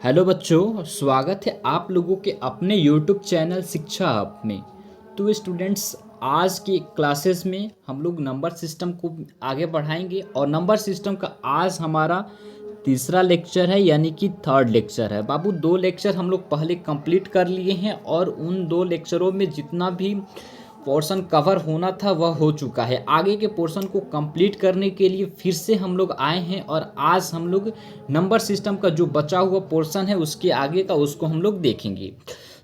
Hello बच्चों, स्वागत है आप लोगों के अपने यूट्यूब चैनल शिक्षा हब में। तो स्टूडेंट्स, आज की क्लासेस में हम लोग नंबर सिस्टम को आगे बढ़ाएंगे और नंबर सिस्टम का आज हमारा तीसरा लेक्चर है, यानी कि थर्ड लेक्चर है। बाबू, 2 लेक्चर हम लोग पहले कंप्लीट कर लिए हैं और उन 2 लेक्चरों में जितना भी पोर्शन कवर होना था वह हो चुका है। आगे के पोर्शन को कंप्लीट करने के लिए फिर से हम लोग आए हैं और आज हम लोग नंबर सिस्टम का जो बचा हुआ पोर्शन है उसके आगे का उसको हम लोग देखेंगे।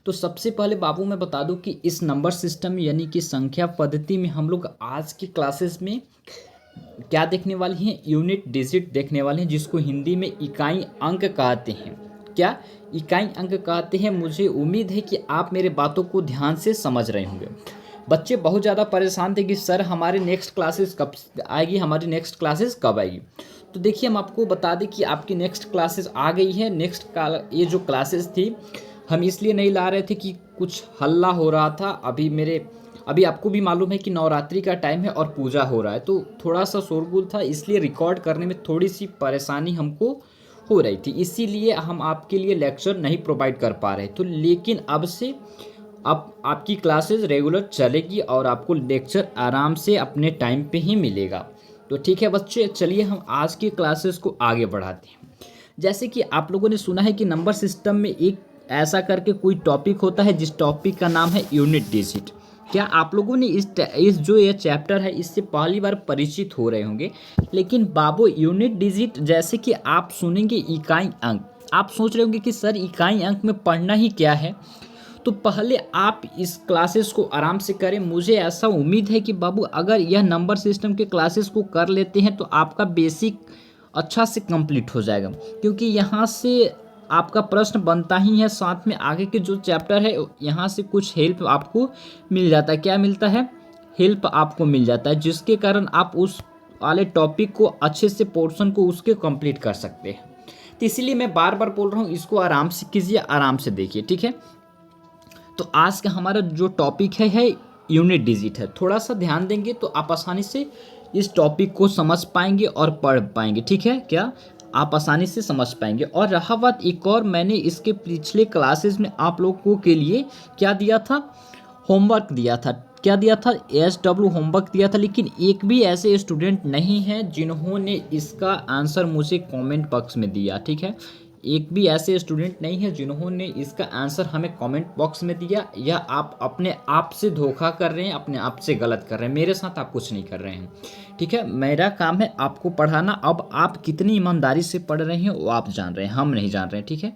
तो सबसे पहले बाबू मैं बता दूं कि इस नंबर सिस्टम यानी कि संख्या पद्धति में हम लोग आज की क्लासेस में क्या देखने वाले हैं, यूनिट डिजिट देखने वाले हैं, जिसको हिंदी में इकाई अंक कहते हैं। क्या इकाई अंक कहते हैं? मुझे उम्मीद है कि आप मेरे बातों को ध्यान से समझ रहे होंगे। बच्चे बहुत ज़्यादा परेशान थे कि सर हमारी नेक्स्ट क्लासेस कब आएगी, हमारी नेक्स्ट क्लासेस कब आएगी। तो देखिए, हम आपको बता दें कि आपकी नेक्स्ट क्लासेस आ गई है। ये जो क्लासेस थी हम इसलिए नहीं ला रहे थे कि कुछ हल्ला हो रहा था। अभी आपको भी मालूम है कि नवरात्रि का टाइम है और पूजा हो रहा है, तो थोड़ा सा शोरगुल था, इसलिए रिकॉर्ड करने में थोड़ी सी परेशानी हमको हो रही थी, इसीलिए हम आपके लिए लेक्चर नहीं प्रोवाइड कर पा रहे। तो लेकिन अब से अब आपकी क्लासेस रेगुलर चलेगी और आपको लेक्चर आराम से अपने टाइम पे ही मिलेगा। तो ठीक है बच्चे, चलिए हम आज की क्लासेस को आगे बढ़ाते हैं। जैसे कि आप लोगों ने सुना है कि नंबर सिस्टम में एक ऐसा करके कोई टॉपिक होता है जिस टॉपिक का नाम है यूनिट डिजिट। क्या आप लोगों ने इस जो ये चैप्टर है इससे पहली बार परिचित हो रहे होंगे? लेकिन बाबू, यूनिट डिजिट जैसे कि आप सुनेंगे इकाई अंक, आप सोच रहे होंगे कि सर इकाई अंक में पढ़ना ही क्या है। तो पहले आप इस क्लासेस को आराम से करें। मुझे ऐसा उम्मीद है कि बाबू अगर यह नंबर सिस्टम के क्लासेस को कर लेते हैं तो आपका बेसिक अच्छा से कंप्लीट हो जाएगा, क्योंकि यहाँ से आपका प्रश्न बनता ही है, साथ में आगे के जो चैप्टर है यहाँ से कुछ हेल्प आपको मिल जाता है। क्या मिलता है? हेल्प आपको मिल जाता है, जिसके कारण आप उस वाले टॉपिक को अच्छे से पोर्शन को उसके कंप्लीट कर सकते हैं। तो इसीलिए मैं बार बार बोल रहा हूँ, इसको आराम से कीजिए, आराम से देखिए, ठीक है। तो आज का हमारा जो टॉपिक है यूनिट डिजिट है। थोड़ा सा ध्यान देंगे तो आप आसानी से इस टॉपिक को समझ पाएंगे और पढ़ पाएंगे, ठीक है। क्या आप आसानी से समझ पाएंगे? और रहा बात एक और, मैंने इसके पिछले क्लासेस में आप लोगों के लिए क्या दिया था, होमवर्क दिया था। क्या दिया था? SW होमवर्क दिया था। लेकिन एक भी ऐसे स्टूडेंट नहीं है जिन्होंने इसका आंसर मुझे कमेंट बॉक्स में दिया, ठीक है। एक भी ऐसे स्टूडेंट नहीं है जिन्होंने इसका आंसर हमें कमेंट बॉक्स में दिया। या आप अपने आप से धोखा कर रहे हैं, अपने आप से गलत कर रहे हैं, मेरे साथ आप कुछ नहीं कर रहे हैं, ठीक है। मेरा काम है आपको पढ़ाना। अब आप कितनी ईमानदारी से पढ़ रहे हैं वो आप जान रहे हैं, हम नहीं जान रहे हैं, ठीक है।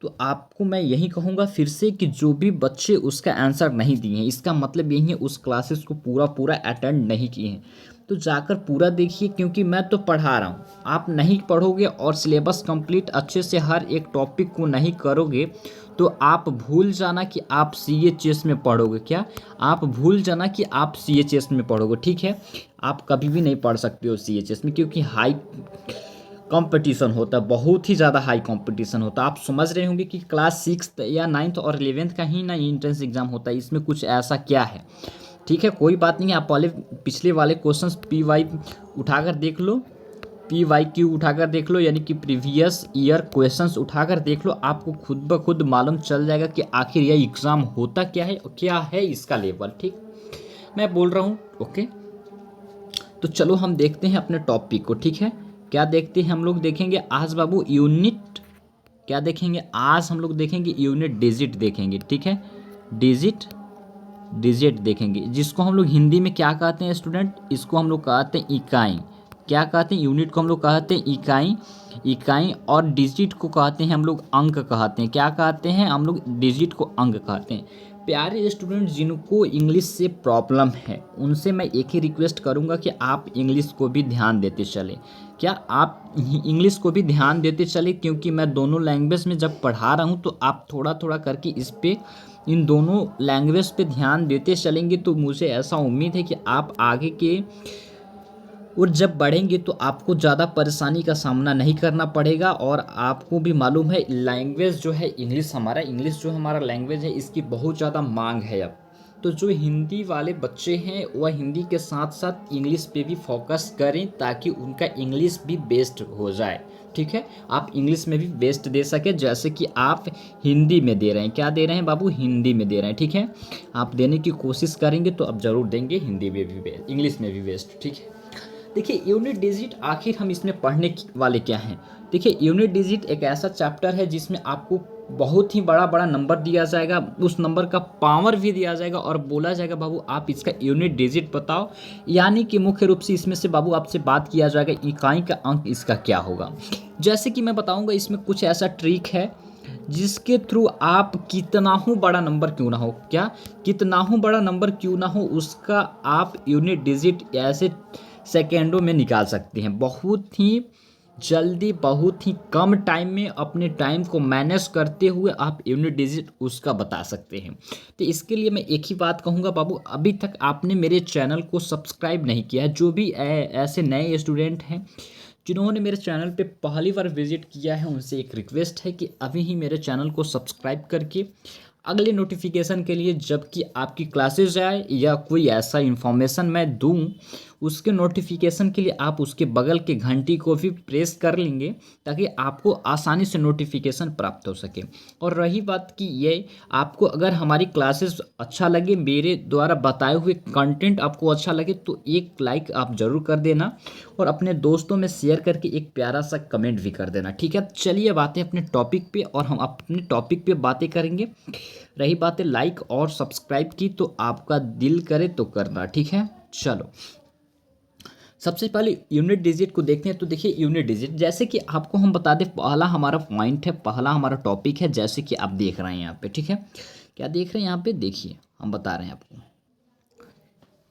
तो आपको मैं यही कहूँगा फिर से कि जो भी बच्चे उसका आंसर नहीं दिए हैं, इसका मतलब यही है उस क्लासेस को पूरा पूरा अटेंड नहीं किए हैं। तो जाकर पूरा देखिए, क्योंकि मैं तो पढ़ा रहा हूँ। आप नहीं पढ़ोगे और सिलेबस कंप्लीट अच्छे से हर एक टॉपिक को नहीं करोगे तो आप भूल जाना कि आप CHS में पढ़ोगे। क्या आप भूल जाना कि आप CHS में पढ़ोगे, ठीक है। आप कभी भी नहीं पढ़ सकते हो CHS में, क्योंकि हाई कंपटीशन होता है, बहुत ही ज़्यादा हाई कंपटीशन होता है। आप समझ रहे होंगे कि क्लास 6 या 9 और 11 का ही ना एंट्रेंस एग्जाम होता है, इसमें कुछ ऐसा क्या है, ठीक है। कोई बात नहीं है, आप पहले पिछले वाले क्वेश्चंस PY उठाकर देख लो, PYQ उठाकर देख लो, यानी कि प्रीवियस ईयर क्वेश्चंस उठाकर देख लो। आपको खुद ब खुद मालूम चल जाएगा कि आखिर यह एग्ज़ाम होता क्या है और क्या है इसका लेवल, ठीक। मैं बोल रहा हूँ, ओके। तो चलो हम देखते हैं अपने टॉपिक को, ठीक है। क्या देखते हैं हम लोग? देखेंगे आज बाबू यूनिट, क्या देखेंगे आज हम लोग? देखेंगे यूनिट डिजिट देखेंगे, ठीक है। डिजिट डिजिट देखेंगे, जिसको हम लोग हिंदी में क्या कहते हैं स्टूडेंट? इसको हम लोग कहते हैं इकाई। क्या कहते हैं? यूनिट को हम लोग कहते हैं इकाई। इकाई और डिजिट को कहते हैं हम लोग अंक कहते हैं। क्या कहते हैं हम लोग? डिजिट को अंक कहते हैं। प्यारे स्टूडेंट, जिनको इंग्लिश से प्रॉब्लम है उनसे मैं एक ही रिक्वेस्ट करूंगा कि आप इंग्लिश को भी ध्यान देते चलें। क्या आप इंग्लिश को भी ध्यान देते चले? क्योंकि मैं दोनों लैंग्वेज में जब पढ़ा रहा हूँ तो आप थोड़ा थोड़ा करके इन दोनों लैंग्वेज पे ध्यान देते चलेंगे तो मुझे ऐसा उम्मीद है कि आप आगे के और जब बढ़ेंगे तो आपको ज़्यादा परेशानी का सामना नहीं करना पड़ेगा। और आपको भी मालूम है लैंग्वेज जो है इंग्लिश जो हमारा लैंग्वेज है इसकी बहुत ज़्यादा मांग है अब। तो जो हिंदी वाले बच्चे हैं वह हिंदी के साथ साथ इंग्लिश पे भी फोकस करें ताकि उनका इंग्लिश भी बेस्ट हो जाए, ठीक है, आप इंग्लिश में भी बेस्ट दे सके, जैसे कि आप हिंदी में दे रहे हैं। क्या दे रहे हैं बाबू? हिंदी में दे रहे हैं। ठीक है, आप देने की कोशिश करेंगे तो आप ज़रूर देंगे हिंदी में भी बेस्ट, इंग्लिश में भी बेस्ट। ठीक है, देखिए यूनिट डिजिट आखिर हम इसमें पढ़ने वाले क्या हैं। देखिए यूनिट डिजिट एक ऐसा चैप्टर है जिसमें आपको बहुत ही बड़ा बड़ा नंबर दिया जाएगा, उस नंबर का पावर भी दिया जाएगा और बोला जाएगा बाबू आप इसका यूनिट डिजिट बताओ। यानी कि मुख्य रूप से इसमें से बाबू आपसे बात किया जाएगा इकाई का अंक इसका क्या होगा। जैसे कि मैं बताऊंगा इसमें कुछ ऐसा ट्रिक है जिसके थ्रू आप कितना ही बड़ा नंबर क्यों ना हो, क्या कितना ही बड़ा नंबर क्यों ना हो, उसका आप यूनिट डिजिट ऐसे सेकेंडों में निकाल सकते हैं। बहुत ही जल्दी, बहुत ही कम टाइम में अपने टाइम को मैनेज करते हुए आप यूनिट डिजिट उसका बता सकते हैं। तो इसके लिए मैं एक ही बात कहूँगा बाबू, अभी तक आपने मेरे चैनल को सब्सक्राइब नहीं किया है, जो भी ऐसे नए स्टूडेंट हैं जिन्होंने मेरे चैनल पे पहली बार विजिट किया है, उनसे एक रिक्वेस्ट है कि अभी ही मेरे चैनल को सब्सक्राइब करके अगले नोटिफिकेशन के लिए, जबकि आपकी क्लासेस आए या कोई ऐसा इन्फॉर्मेशन मैं दूं, उसके नोटिफिकेशन के लिए आप उसके बगल के घंटी को भी प्रेस कर लेंगे ताकि आपको आसानी से नोटिफिकेशन प्राप्त हो सके। और रही बात कि ये आपको अगर हमारी क्लासेस अच्छा लगे, मेरे द्वारा बताए हुए कंटेंट आपको अच्छा लगे, तो एक लाइक आप ज़रूर कर देना और अपने दोस्तों में शेयर करके एक प्यारा सा कमेंट भी कर देना। ठीक है, चलिए बातें अपने टॉपिक पे, और हम अपने टॉपिक पे बातें करेंगे। रही बातें लाइक और सब्सक्राइब की, तो आपका दिल करे तो करना। ठीक है, चलो सबसे पहले यूनिट डिजिट को देखते हैं। तो देखिए यूनिट डिजिट, जैसे कि आपको हम बता दें, पहला हमारा पॉइंट है, पहला हमारा टॉपिक है, जैसे कि आप देख रहे हैं यहाँ पे। ठीक है, क्या देख रहे हैं यहाँ पे? देखिए हम बता रहे हैं आपको।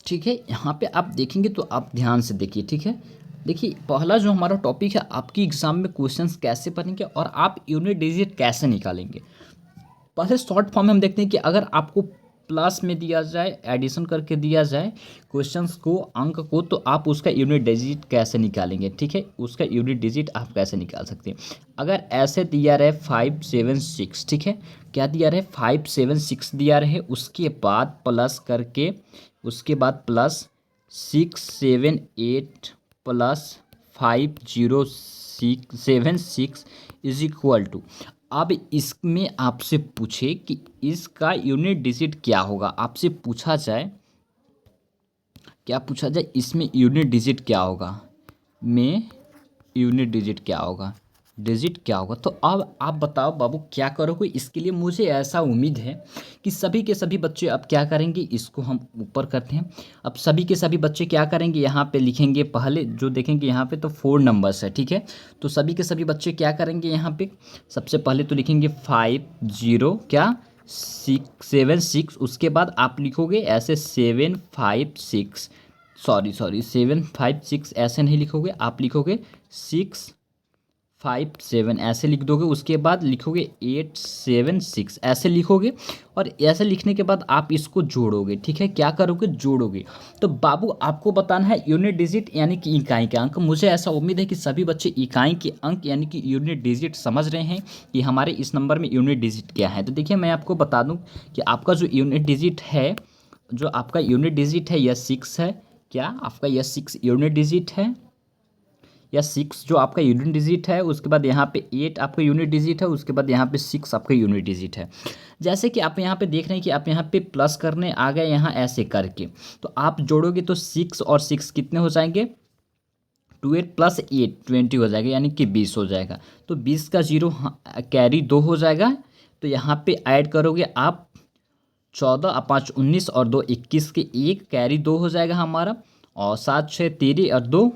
ठीक है, यहाँ पे आप देखेंगे तो आप ध्यान से देखिए। ठीक है, देखिए पहला जो हमारा टॉपिक है, आपकी एग्जाम में क्वेश्चंस कैसे बनेंगे और आप यूनिट डिजिट कैसे निकालेंगे। पहले शॉर्ट फॉर्म में हम देखते हैं कि अगर आपको प्लस में दिया जाए, एडिशन करके दिया जाए क्वेश्चंस को, अंक को, तो आप उसका यूनिट डिजिट कैसे निकालेंगे। ठीक है, उसका यूनिट डिजिट आप कैसे निकाल सकते हैं। अगर ऐसे दिया रहे 576, ठीक है, क्या दिया रहे 576 दिया रहे, उसके बाद प्लस करके, उसके बाद plus 678 plus 5076 is equal to, अब इसमें आपसे पूछे कि इसका यूनिट डिजिट क्या होगा, आपसे पूछा जाए, क्या पूछा जाए, इसमें यूनिट डिजिट क्या होगा, में यूनिट डिजिट क्या होगा, डिजिट क्या होगा। तो अब आप बताओ बाबू क्या करोगे। इसके लिए मुझे ऐसा उम्मीद है कि सभी के सभी बच्चे अब क्या करेंगे, इसको हम ऊपर करते हैं। अब सभी के सभी बच्चे क्या करेंगे, यहाँ पे लिखेंगे, पहले जो देखेंगे यहाँ पे तो 4 नंबर्स है। ठीक है, तो सभी के सभी बच्चे क्या करेंगे, यहाँ पे सबसे पहले तो लिखेंगे 50 उसके बाद आप लिखोगे ऐसे 756, सॉरी 756 ऐसे नहीं लिखोगे, आप लिखोगे 657 ऐसे लिख दोगे, उसके बाद लिखोगे 876 ऐसे लिखोगे, और ऐसे लिखने के बाद आप इसको जोड़ोगे। ठीक है, क्या करोगे, जोड़ोगे। तो बाबू आपको बताना है यूनिट डिजिट यानी कि इकाई के अंक। मुझे ऐसा उम्मीद है कि सभी बच्चे इकाई के अंक यानी कि यूनिट डिजिट समझ रहे हैं कि हमारे इस नंबर में यूनिट डिजिट क्या है। तो देखिए मैं आपको बता दूं कि आपका जो यूनिट डिजिट है, जो आपका यूनिट डिजिट है, यह 6 है। क्या आपका यह 6 यूनिट डिजिट है, या 6 जो आपका यूनिट डिजिट है, उसके बाद यहाँ पे 8 आपका यूनिट डिजिट है, उसके बाद यहाँ पे 6 आपका यूनिट डिजिट है। जैसे कि आप यहाँ पे देख रहे हैं कि आप यहाँ पे प्लस करने आ गए यहाँ ऐसे करके, तो आप जोड़ोगे तो 6 और 6 कितने हो जाएंगे, 28 प्लस 8 20 हो जाएगा, यानी कि 20 हो जाएगा। तो 20 का 0 कैरी 2 हो जाएगा। तो यहाँ पे ऐड करोगे आप 14 और 5 19 और 2 21 के 1 कैरी 2 हो जाएगा हमारा, और 7 6 13 और 2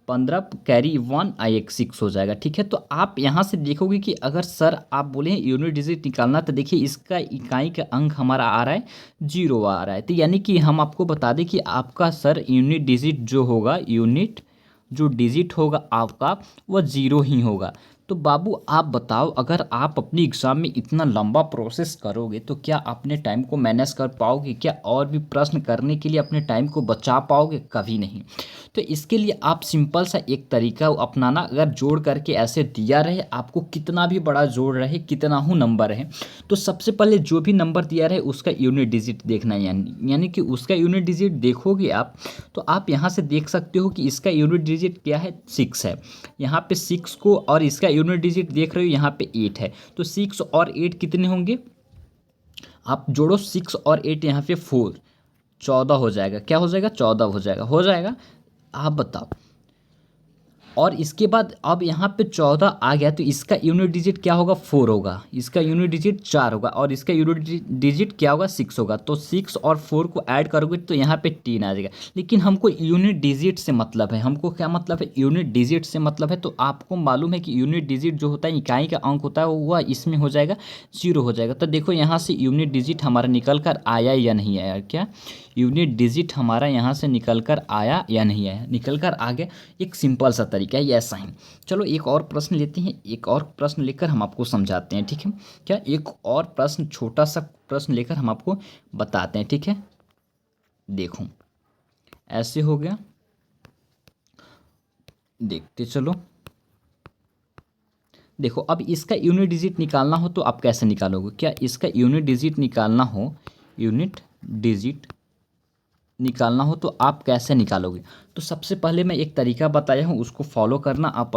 15 कैरी 1 1 6 हो जाएगा। ठीक है, तो आप यहाँ से देखोगे कि अगर सर आप बोले हैं यूनिट डिजिट निकालना, तो देखिए इसका इकाई का अंक हमारा आ रहा है 0 आ रहा है। तो यानी कि हम आपको बता दें कि आपका सर यूनिट डिजिट जो होगा, यूनिट जो डिजिट होगा आपका, वह 0 ही होगा। तो बाबू आप बताओ, अगर आप अपनी एग्ज़ाम में इतना लंबा प्रोसेस करोगे तो क्या अपने टाइम को मैनेज कर पाओगे? क्या और भी प्रश्न करने के लिए अपने टाइम को बचा पाओगे? कभी नहीं। तो इसके लिए आप सिंपल सा एक तरीका अपनाना, अगर जोड़ करके ऐसे दिया रहे, आपको कितना भी बड़ा जोड़ रहे, कितना हो नंबर रहे, तो सबसे पहले जो भी नंबर दिया रहे उसका यूनिट डिजिट देखना है। यानी कि उसका यूनिट डिजिट देखोगे आप, तो आप यहाँ से देख सकते हो कि इसका यूनिट डिजिट क्या है, 6 है। यहाँ पे 6 को, और इसका यूनिट डिजिट देख रहे हो यहाँ पे 8 है। तो 6 और 8 कितने होंगे? आप जोड़ो 6 और 8, यहाँ पे 4, 14 हो जाएगा। क्या हो जाएगा? 14 हो जाएगा। आप बताओ। और इसके बाद अब यहाँ पे 14 आ गया, तो इसका यूनिट डिजिट क्या होगा? 4 होगा। इसका यूनिट डिजिट 4 होगा, और इसका यूनिट डिजिट क्या होगा? 6 होगा। तो 6 और 4 को ऐड करोगे तो यहाँ पे 3 आ जाएगा। लेकिन हमको यूनिट डिजिट से मतलब है। हमको क्या मतलब है? यूनिट डिजिट से मतलब है। तो आपको मालूम है कि यूनिट डिजिट जो होता है, इकाई का अंक होता है, वो इसमें हो जाएगा 0 हो जाएगा। तो देखो यहाँ से यूनिट डिजिट हमारा निकल कर आया या नहीं आया? क्या यूनिट डिजिट हमारा यहाँ से निकल कर आया या नहीं आया? निकल कर आ गया। एक सिंपल सा तरीका है ये, ऐसा ही। चलो एक और प्रश्न लेते हैं, एक और प्रश्न लेकर हम आपको समझाते हैं, ठीक है? क्या एक और प्रश्न, छोटा सा प्रश्न लेकर हम आपको बताते हैं, ठीक है? देखो ऐसे हो गया, देखते चलो। देखो अब इसका यूनिट डिजिट निकालना हो तो आप कैसे निकालोगे? क्या इसका यूनिट डिजिट निकालना हो, यूनिट डिजिट निकालना हो तो आप कैसे निकालोगे? तो सबसे पहले मैं एक तरीका बताया हूँ, उसको फॉलो करना, आप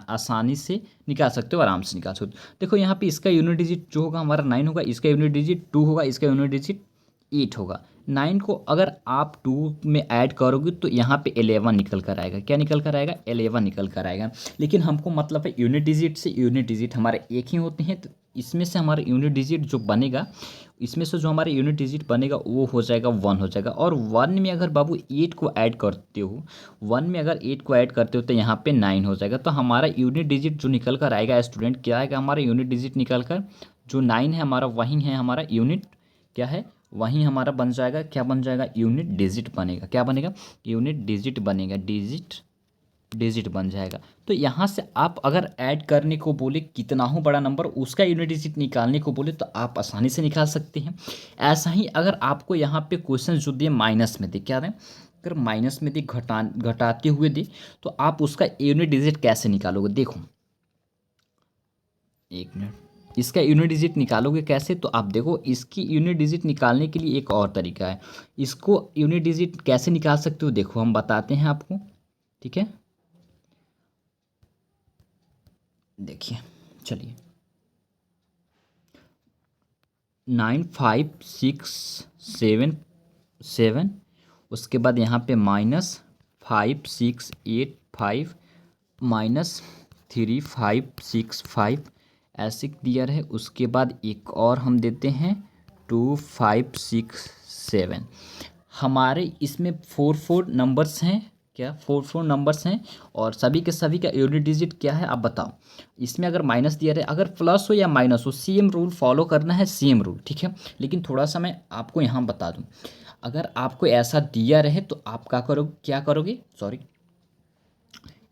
आसानी से निकाल सकते हो, आराम से निकाल सकते हो। देखो यहाँ पे इसका यूनिट डिजिट जो होगा हमारा 9 होगा, इसका यूनिट डिजिट 2 होगा, इसका यूनिट डिजिट 8 होगा। 9 को अगर आप 2 में ऐड करोगे तो यहाँ पे 11 निकल कर आएगा। क्या निकल कर आएगा? 11 निकल कर आएगा। लेकिन हमको मतलब है यूनिट डिजिट से, यूनिट डिजिट हमारे एक ही होते हैं, तो इसमें से हमारा यूनिट डिजिट जो बनेगा, इसमें से जो हमारा यूनिट डिजिट बनेगा वो हो जाएगा 1 हो जाएगा। और 1 में अगर बाबू 8 को ऐड करते हो, 1 में अगर 8 को ऐड करते हो तो यहाँ पे 9 हो जाएगा। तो हमारा यूनिट डिजिट जो निकल कर आएगा स्टूडेंट, क्या आएगा? हमारा यूनिट डिजिट निकल कर जो 9 है हमारा, वही है हमारा यूनिट, क्या है? वहीं हमारा बन जाएगा, क्या बन जाएगा? यूनिट डिजिट बनेगा। क्या बनेगा? यूनिट डिजिट बनेगा, डिजिट बन जाएगा। तो यहाँ से आप अगर ऐड करने को बोले कितना हो बड़ा नंबर, उसका यूनिट डिजिट निकालने को बोले तो आप आसानी से निकाल सकते हैं। ऐसा ही अगर आपको यहाँ पे क्वेश्चन जो दिए माइनस में दे, क्या दें? अगर माइनस में दे, घटाते हुए दे, तो आप उसका यूनिट डिजिट कैसे निकालोगे? देखो एक मिनट, इसका यूनिट डिजिट निकालोगे कैसे? तो आप देखो, इसकी यूनिट डिजिट निकालने के लिए एक और तरीका है। इसको यूनिट डिजिट कैसे निकाल सकते हो, देखो हम बताते हैं आपको, ठीक है? देखिए, चलिए, 95677, उसके बाद यहाँ पे -5685 -3565 ऐसे दिया रहे। उसके बाद एक और हम देते हैं 2567। हमारे इसमें 4 नंबर्स हैं। क्या 4 नंबर्स हैं? और सभी के सभी का यूनिट डिजिट क्या है आप बताओ। इसमें अगर माइनस दिया रहे, अगर प्लस हो या माइनस हो, सेम रूल फॉलो करना है, सेम रूल, ठीक है? लेकिन थोड़ा सा मैं आपको यहाँ बता दूँ, अगर आपको ऐसा दिया रहे तो आप क्या करोगे, सॉरी,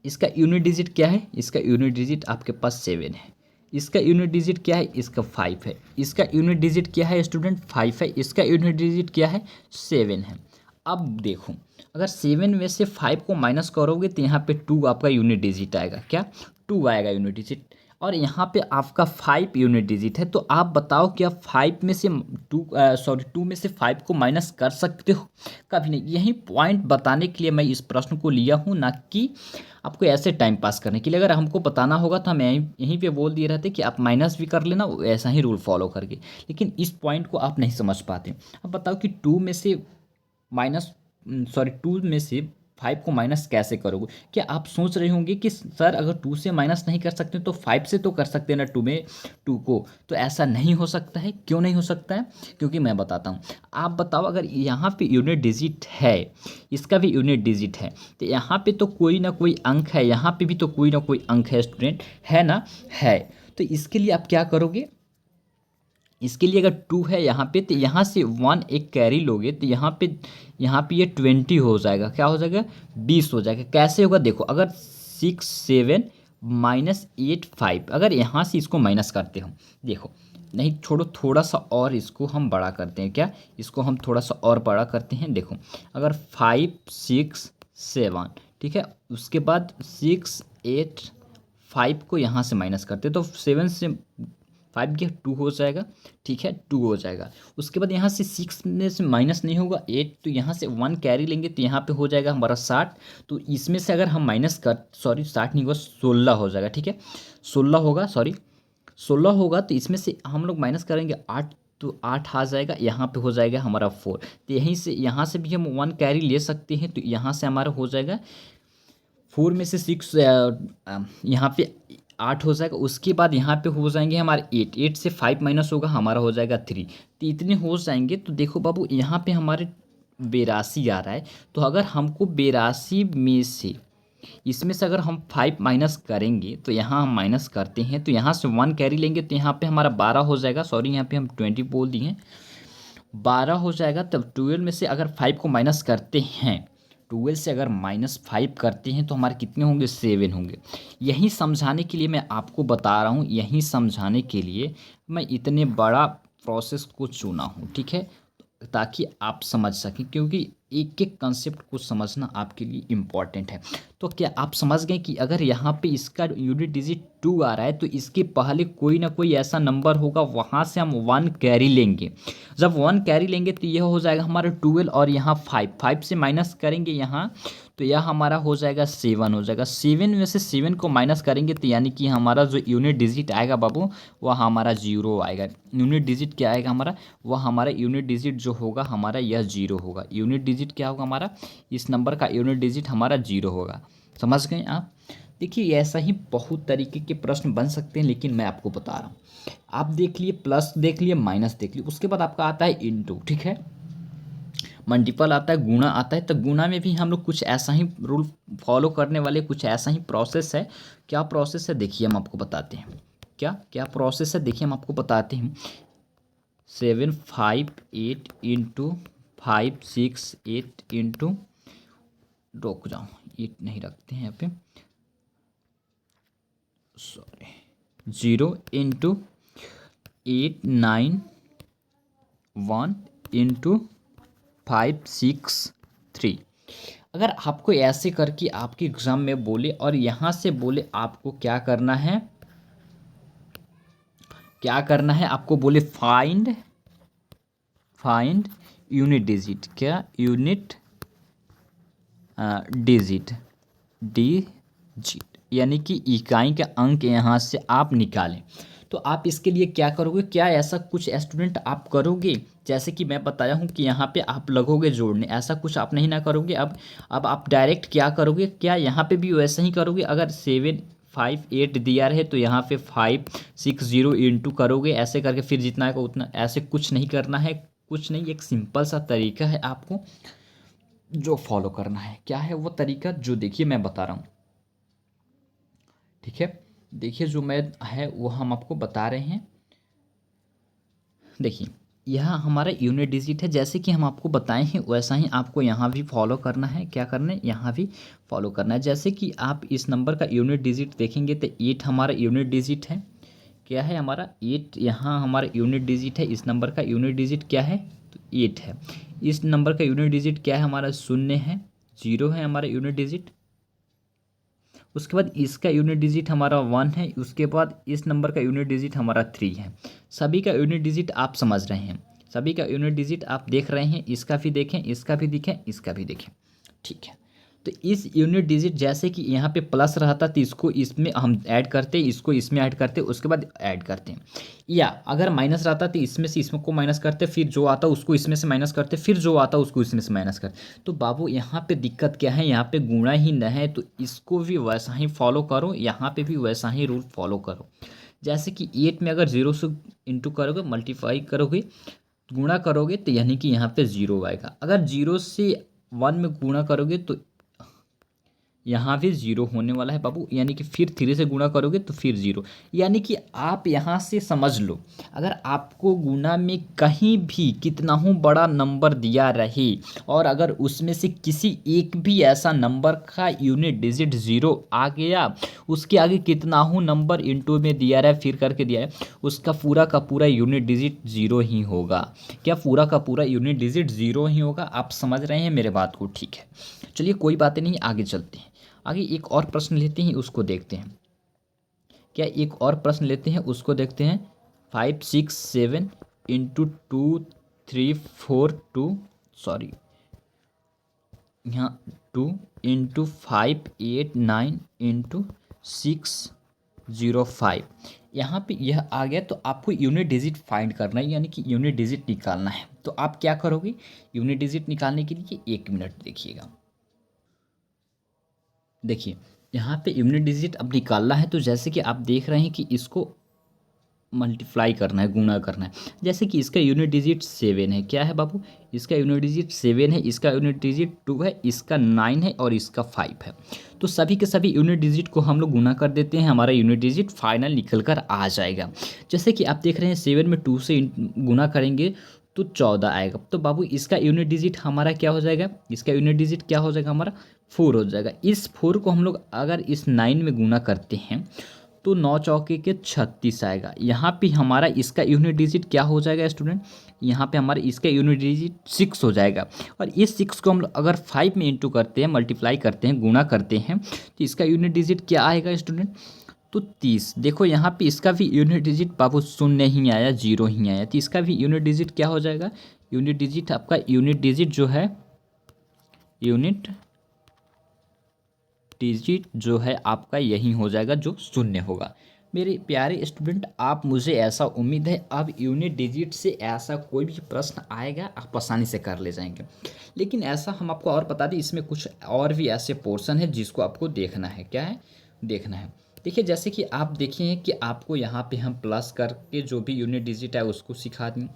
इसका यूनिट डिजिट क्या है? इसका यूनिट डिजिट आपके पास 7 है। इसका यूनिट डिजिट क्या है? इसका 5 है। इसका यूनिट डिजिट क्या है स्टूडेंट? 5 है। इसका यूनिट डिजिट क्या है? 7 है। अब देखो, अगर 7 में से 5 को माइनस करोगे तो यहाँ पे 2 आपका यूनिट डिजिट आएगा। क्या? 2 आएगा यूनिट डिजिट। और यहाँ पे आपका 5 यूनिट डिजिट है। तो आप बताओ, क्या 5 में से 2 में से 5 को माइनस कर सकते हो? कभी नहीं। यही पॉइंट बताने के लिए मैं इस प्रश्न को लिया हूँ, ना कि आपको ऐसे टाइम पास करने के लिए। अगर हमको बताना होगा तो हम यहीं पे बोल दिए रहते कि आप माइनस भी कर लेना, ऐसा ही रूल फॉलो करके। लेकिन इस पॉइंट को आप नहीं समझ पाते। अब बताओ कि 2 में से 5 को माइनस कैसे करोगे? क्या आप सोच रहे होंगे कि सर अगर 2 से माइनस नहीं कर सकते तो 5 से तो कर सकते हैं ना, 2 को। तो ऐसा नहीं हो सकता है। क्यों नहीं हो सकता है? क्योंकि मैं बताता हूँ। आप बताओ, अगर यहाँ पे यूनिट डिजिट है, इसका भी यूनिट डिजिट है, तो यहाँ पे तो कोई ना कोई अंक है, यहाँ पे भी तो कोई ना कोई अंक है स्टूडेंट, है ना? है। तो इसके लिए आप क्या करोगे? इसके लिए अगर 2 है यहाँ पे, तो यहाँ से 1 एक कैरी लोगे तो यहाँ पे ये 20 हो जाएगा। क्या हो जाएगा? 20 हो जाएगा। कैसे होगा? देखो, अगर 6 7 -8 5। अगर यहाँ से इसको माइनस करते हो, देखो, नहीं छोड़ो, थोड़ा सा और इसको हम बड़ा करते हैं। क्या, इसको हम थोड़ा सा और बड़ा करते हैं। देखो, अगर 5 6 7, ठीक है, उसके बाद 6 8 5 को यहाँ से माइनस करते हैं तो 7 से 5 के 2 हो जाएगा, ठीक है, 2 हो जाएगा। उसके बाद यहाँ से 6 में से माइनस नहीं होगा 8, तो यहाँ से 1 कैरी लेंगे तो यहाँ पे हो जाएगा हमारा 60। तो इसमें से अगर हम माइनस कर, सॉरी 60 नहीं होगा, 16 हो जाएगा, ठीक है, 16 होगा, सॉरी 16 होगा। तो इसमें से हम लोग माइनस करेंगे 8, तो 8 आ जाएगा, यहाँ पे हो जाएगा हमारा 4। तो यहीं से, यहाँ से भी हम 1 कैरी ले सकते हैं, तो यहाँ से हमारा हो जाएगा 4 में से 6, यहाँ पे 8 हो जाएगा। उसके बाद यहाँ पे हो जाएंगे हमारे 8, 8 से 5 माइनस होगा, हमारा हो जाएगा 3। तो इतने हो जाएंगे। तो देखो बाबू, यहाँ पे हमारे 82 आ रहा है। तो अगर हमको 82 में से, इसमें से अगर हम 5 माइनस करेंगे, तो यहाँ हम माइनस करते हैं, तो यहाँ से 1 कैरी लेंगे तो यहाँ पे हमारा 12 हो जाएगा, सॉरी यहाँ पे हम 20 बोल दिए, 12 हो जाएगा। तब 12 में से अगर 5 को माइनस करते हैं, 12 से अगर -5 करते हैं तो हमारे कितने होंगे, 7 होंगे। यही समझाने के लिए मैं आपको बता रहा हूँ, यही समझाने के लिए मैं इतने बड़ा प्रोसेस को चुना हूँ, ठीक है, ताकि आप समझ सकें, क्योंकि एक एक कंसेप्ट को समझना आपके लिए इम्पॉर्टेंट है। तो क्या आप समझ गए कि अगर यहाँ पे इसका यूनिट डिजिट 2 आ रहा है तो इसके पहले कोई ना कोई ऐसा नंबर होगा, वहाँ से हम 1 कैरी लेंगे। जब 1 कैरी लेंगे तो यह हो जाएगा हमारा 12, और यहाँ 5 से माइनस करेंगे यहाँ, तो यह हमारा हो जाएगा 7 हो जाएगा। 7 में से 7 को माइनस करेंगे तो यानी कि हमारा जो यूनिट डिजिट आएगा बाबू, वह हमारा 0 आएगा। यूनिट डिजिट क्या आएगा हमारा, वह हमारा यूनिट डिजिट जो होगा हमारा यह 0 होगा। यूनिट डिजिट क्या होगा हमारा, इस नंबर का यूनिट डिजिट हमारा 0 होगा। समझ गए आप। देखिए, ऐसा ही बहुत तरीके के प्रश्न बन सकते हैं, लेकिन मैं आपको बता रहा हूँ। आप देख लिए, प्लस देख लिए, माइनस देख लिए, उसके बाद आपका आता है इनटू, ठीक है, मल्टीपल आता है, गुणा आता है। तो गुणा में भी हम लोग कुछ ऐसा ही रूल फॉलो करने वाले, कुछ ऐसा ही प्रोसेस है। क्या प्रोसेस है, देखिए हम आपको बताते हैं। क्या क्या प्रोसेस है, देखिए हम आपको बताते हैं। 7 5 8 इंटू 5 6 8 इंटू, रुक जाओ, 8 नहीं रखते हैं यहाँ पे, सॉरी, 0 इंटू 8 9 1 इंटू 5 6 3। अगर आपको ऐसे करके आपके एग्जाम में बोले और यहाँ से बोले आपको क्या करना है, क्या करना है, आपको बोले फाइंड फाइंड यूनिट डिजिट, क्या यूनिट डिजिट, डिजिट यानी कि इकाई का अंक यहाँ से आप निकालें। तो आप इसके लिए क्या करोगे, क्या ऐसा कुछ स्टूडेंट आप करोगे, जैसे कि मैं बताया हूँ कि यहाँ पे आप लगोगे जोड़ने, ऐसा कुछ आप नहीं ना करोगे। अब आप डायरेक्ट क्या करोगे, क्या यहाँ पे भी वैसा ही करोगे। अगर 7 5 8 दिया रहे तो यहाँ पे 5 6 0 इंटू करोगे, ऐसे करके फिर जितना आएगा उतना, ऐसे कुछ नहीं करना है, कुछ नहीं। एक सिंपल सा तरीका है आपको जो फॉलो करना है। क्या है वो तरीका, जो देखिए मैं बता रहा हूँ, ठीक है। देखिए जो मैं है वो हम आपको बता रहे हैं। देखिए, यह हमारा यूनिट डिजिट है, जैसे कि हम आपको बताए हैं वैसा ही आपको यहाँ भी फॉलो करना है। क्या करना है, यहाँ भी फॉलो करना है। जैसे कि आप इस नंबर का यूनिट डिजिट देखेंगे तो 8 हमारा यूनिट डिजिट है। क्या है हमारा 8, यहाँ हमारा यूनिट डिजिट है। इस नंबर का यूनिट डिजिट क्या है, तो 8 है। इस नंबर का यूनिट डिजिट क्या है हमारा, 0 है, 0 है हमारा यूनिट डिजिट। उसके बाद इसका यूनिट डिजिट हमारा 1 है। उसके बाद इस नंबर का यूनिट डिजिट हमारा 3 है। सभी का यूनिट डिजिट आप समझ रहे हैं, सभी का यूनिट डिजिट आप देख रहे हैं। इसका भी देखें, इसका भी देखें, इसका भी देखें, ठीक है। तो इस यूनिट डिजिट, जैसे कि यहाँ पे प्लस रहता तो इसको इसमें हम ऐड करते, इसको इसमें ऐड करते, उसके बाद ऐड करते हैं। या अगर माइनस रहता तो इसमें से इसमें को माइनस करते, फिर जो आता उसको इसमें से माइनस करते, फिर जो आता उसको इसमें से माइनस करते। तो बाबू यहाँ पे दिक्कत क्या है, यहाँ पे गुणा ही न है, तो इसको भी वैसा ही फॉलो करो, यहाँ पे भी वैसा ही रूल फॉलो करो। जैसे कि 8 में अगर 0 से इंटू करोगे, मल्टीप्लाई करोगे, गुणा करोगे, तो यानी कि यहाँ पे 0 आएगा। अगर 0 से 1 में गुणा करोगे तो यहाँ भी जीरो होने वाला है बाबू, यानी कि फिर 3 से गुणा करोगे तो फिर जीरो। यानी कि आप यहाँ से समझ लो, अगर आपको गुणा में कहीं भी कितना हूँ बड़ा नंबर दिया रहे और अगर उसमें से किसी एक भी ऐसा नंबर का यूनिट डिजिट जीरो आ गया, उसके आगे कितना हूँ नंबर इंटू में दिया रहा है फिर करके दिया है, उसका पूरा का पूरा यूनिट डिजिट जीरो ही होगा। क्या पूरा का पूरा यूनिट डिजिट जीरो ही होगा? आप समझ रहे हैं मेरे बात को? ठीक है, चलिए कोई बातें नहीं, आगे चलते हैं। आगे एक और प्रश्न लेते हैं, उसको देखते हैं। क्या एक और प्रश्न लेते हैं, उसको देखते हैं। 5 6 7 इंटू 2 3 4 2, सॉरी यहाँ 2 इंटू 5 8 9 इंटू 6 0 5, यहाँ पे यह आ गया। तो आपको यूनिट डिजिट फाइंड करना है, यानी कि यूनिट डिजिट निकालना है। तो आप क्या करोगे यूनिट डिजिट निकालने के लिए? 1 मिनट देखिएगा। देखिए यहाँ पे यूनिट डिजिट अब निकालना है, तो जैसे कि आप देख रहे हैं कि इसको मल्टीप्लाई करना है, गुणा करना है। जैसे कि इसका यूनिट डिजिट 7 है। क्या है बाबू? इसका यूनिट डिजिट 7 है, इसका यूनिट डिजिट 2 है, इसका 9 है और इसका 5 है। तो सभी के सभी यूनिट डिजिट को हम लोग गुणा कर देते हैं, हमारा यूनिट डिजिट फाइनल निकल कर आ जाएगा। जैसे कि आप देख रहे हैं 7 में 2 से गुणा करेंगे तो 14 आएगा। तो बाबू इसका यूनिट डिजिट हमारा क्या हो जाएगा? इसका यूनिट डिजिट क्या हो जाएगा हमारा? 4 हो जाएगा। इस 4 को हम लोग अगर इस 9 में गुणा करते हैं तो 9 चौके के 36 आएगा। यहाँ पे हमारा इसका यूनिट डिजिट क्या हो जाएगा स्टूडेंट? यहाँ पे हमारे इसका यूनिट डिजिट 6 हो जाएगा। और इस 6 को हम लोग अगर 5 में इंटू करते हैं, मल्टीप्लाई करते हैं, गुणा करते हैं, तो इसका यूनिट डिजिट क्या आएगा स्टूडेंट? तो 30। देखो यहाँ पे इसका भी यूनिट डिजिट बाबू शून्य ही आया, जीरो ही आया। तो इसका भी यूनिट डिजिट क्या हो जाएगा? यूनिट डिजिट आपका यूनिट डिजिट जो है, यूनिट डिजिट जो है आपका यही हो जाएगा जो शून्य होगा। मेरे प्यारे स्टूडेंट, आप मुझे ऐसा उम्मीद है अब यूनिट डिजिट से ऐसा कोई भी प्रश्न आएगा आप आसानी से कर ले जाएंगे। लेकिन ऐसा हम आपको और बता दें, इसमें कुछ और भी ऐसे पोर्शन है जिसको आपको देखना है। क्या है? देखना है। देखिए जैसे कि आप देखिए कि आपको यहाँ पे हम प्लस करके जो भी यूनिट डिजिट है उसको सिखा दें,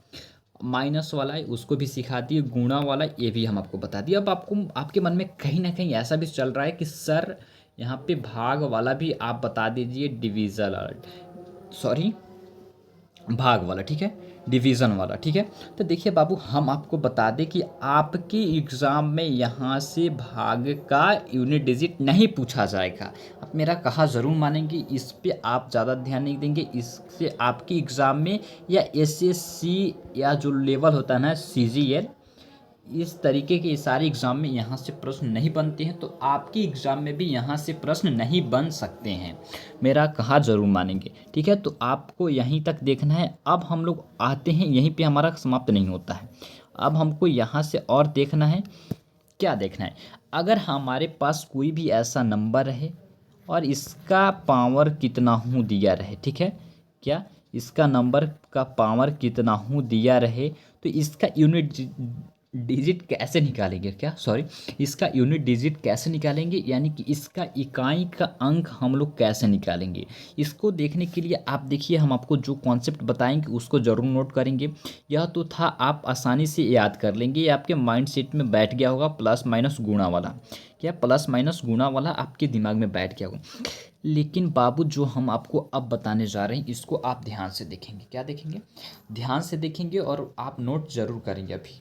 माइनस वाला है उसको भी सिखा दिए, गुणा वाला ये भी हम आपको बता दिए। अब आपको आपके मन में कहीं ना कहीं ऐसा भी चल रहा है कि सर यहाँ पे भाग वाला भी आप बता दीजिए, डिवीज़न वाला, सॉरी भाग वाला, ठीक है, डिवीज़न वाला, ठीक है। तो देखिए बाबू हम आपको बता दें कि आपके एग्ज़ाम में यहाँ से भाग का यूनिट डिजिट नहीं पूछा जाएगा। आप मेरा कहा ज़रूर मानेंगे, इस पे आप ज़्यादा ध्यान नहीं देंगे। इससे आपके एग्ज़ाम में या एसएससी या जो लेवल होता है ना सीजीएल, इस तरीके के सारे एग्ज़ाम में यहाँ से प्रश्न नहीं बनते हैं। तो आपके एग्ज़ाम में भी यहाँ से प्रश्न नहीं बन सकते हैं, मेरा कहा ज़रूर मानेंगे, ठीक है। तो आपको यहीं तक देखना है। अब हम लोग आते हैं, यहीं पे हमारा समाप्त नहीं होता है। अब हमको यहाँ से और देखना है। क्या देखना है? अगर हमारे पास कोई भी ऐसा नंबर है और इसका पावर कितना हूँ दिया रहे, ठीक है, क्या इसका नंबर का पावर कितना हूँ दिया रहे, तो इसका यूनिट डिजिट कैसे निकालेंगे? क्या, सॉरी, इसका यूनिट डिजिट कैसे निकालेंगे, यानी कि इसका इकाई का अंक हम लोग कैसे निकालेंगे? इसको देखने के लिए आप देखिए, हम आपको जो कॉन्सेप्ट बताएंगे उसको ज़रूर नोट करेंगे। यह तो था, आप आसानी से याद कर लेंगे, ये आपके माइंड सेट में बैठ गया होगा। प्लस माइनस गुणा वाला, क्या प्लस माइनस गुणा वाला आपके दिमाग में बैठ गया होगा। लेकिन बाबू जो हम आपको अब बताने जा रहे हैं इसको आप ध्यान से देखेंगे। क्या देखेंगे? ध्यान से देखेंगे और आप नोट ज़रूर करेंगे अभी,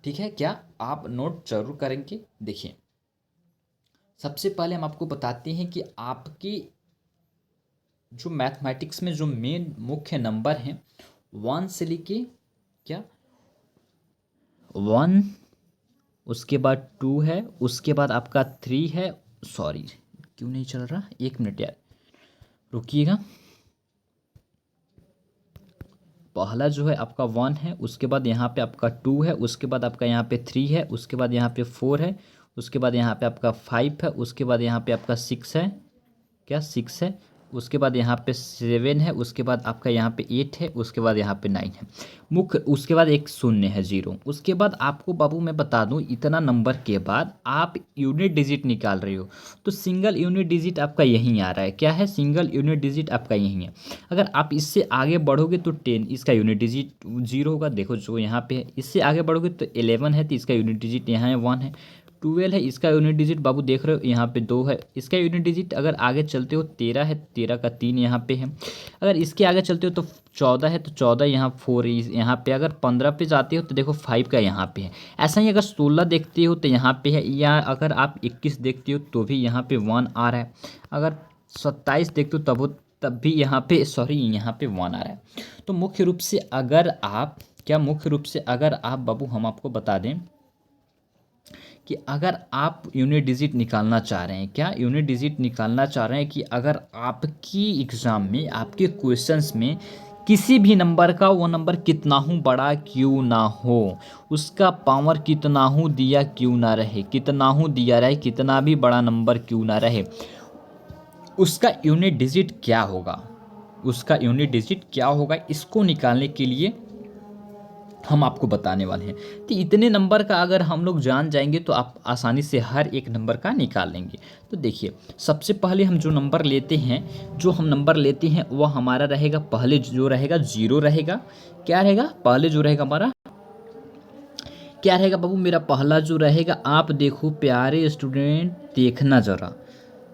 ठीक है। क्या आप नोट जरूर करेंगे? देखिए सबसे पहले हम आपको बताते हैं कि आपकी जो मैथमेटिक्स में जो मेन मुख्य नंबर हैं 1 से लेके, क्या 1, उसके बाद 2 है, उसके बाद आपका 3 है, सॉरी क्यों नहीं चल रहा, 1 मिनट यार रुकिएगा। पहला जो है आपका 1 है, उसके बाद यहाँ पे आपका 2 है, उसके बाद आपका यहाँ पे 3 है, उसके बाद यहाँ पे 4 है, उसके बाद यहाँ पे आपका 5 है, उसके बाद यहाँ पे आपका 6 है, क्या 6 है, उसके बाद यहाँ पे 7 है, उसके बाद आपका यहाँ पे 8 है, उसके बाद यहाँ पे 9 है मुख्य, उसके बाद एक शून्य है, 0। उसके बाद आपको बाबू मैं बता दूं, इतना नंबर के बाद आप यूनिट डिजिट निकाल रहे हो तो सिंगल यूनिट डिजिट आपका यहीं आ रहा है। क्या है? सिंगल यूनिट डिजिट आपका यहीं है। अगर आप इससे आगे बढ़ोगे तो 10, इसका यूनिट डिजिट 0 होगा। देखो जो यहाँ पे है, इससे आगे बढ़ोगे तो 11 है तो इसका यूनिट डिजिट यहाँ है 1 है। 12 है, इसका यूनिट डिजिट बाबू देख रहे हो यहाँ पे 2 है। इसका यूनिट डिजिट अगर आगे चलते हो 13 है, 13 का 3 यहाँ पे है। अगर इसके आगे चलते हो तो 14 है, तो 14 यहाँ 4 यहाँ पे। अगर 15 पे जाते हो तो देखो 5 का यहाँ पे है। ऐसा ही अगर 16 देखते हो तो यहाँ पे है, या अगर आप 21 देखते हो तो भी यहाँ पे 1 आ रहा है। अगर 27 देखते हो तब भी यहाँ पे यहाँ पे 1 आ रहा है। तो मुख्य रूप से अगर आप बाबू हम आपको बता दें कि अगर आप यूनिट डिजिट निकालना चाह रहे हैं, कि अगर आपकी एग्ज़ाम में, आपके क्वेश्चंस में किसी भी नंबर का वो नंबर कितना ही बड़ा क्यों ना हो, उसका पावर कितना ही दिया क्यों ना रहे, कितना भी बड़ा नंबर क्यों ना रहे, उसका यूनिट डिजिट क्या होगा, इसको निकालने के लिए हम आपको बताने वाले हैं। तो इतने नंबर का अगर हम लोग जान जाएंगे तो आप आसानी से हर एक नंबर का निकाल लेंगे। तो देखिए, सबसे पहले हम जो नंबर लेते हैं वह हमारा रहेगा, पहले जो रहेगा 0 रहेगा। क्या रहेगा पहले जो रहेगा हमारा, क्या रहेगा बाबू? मेरा पहला जो रहेगा, आप देखो प्यारे स्टूडेंट,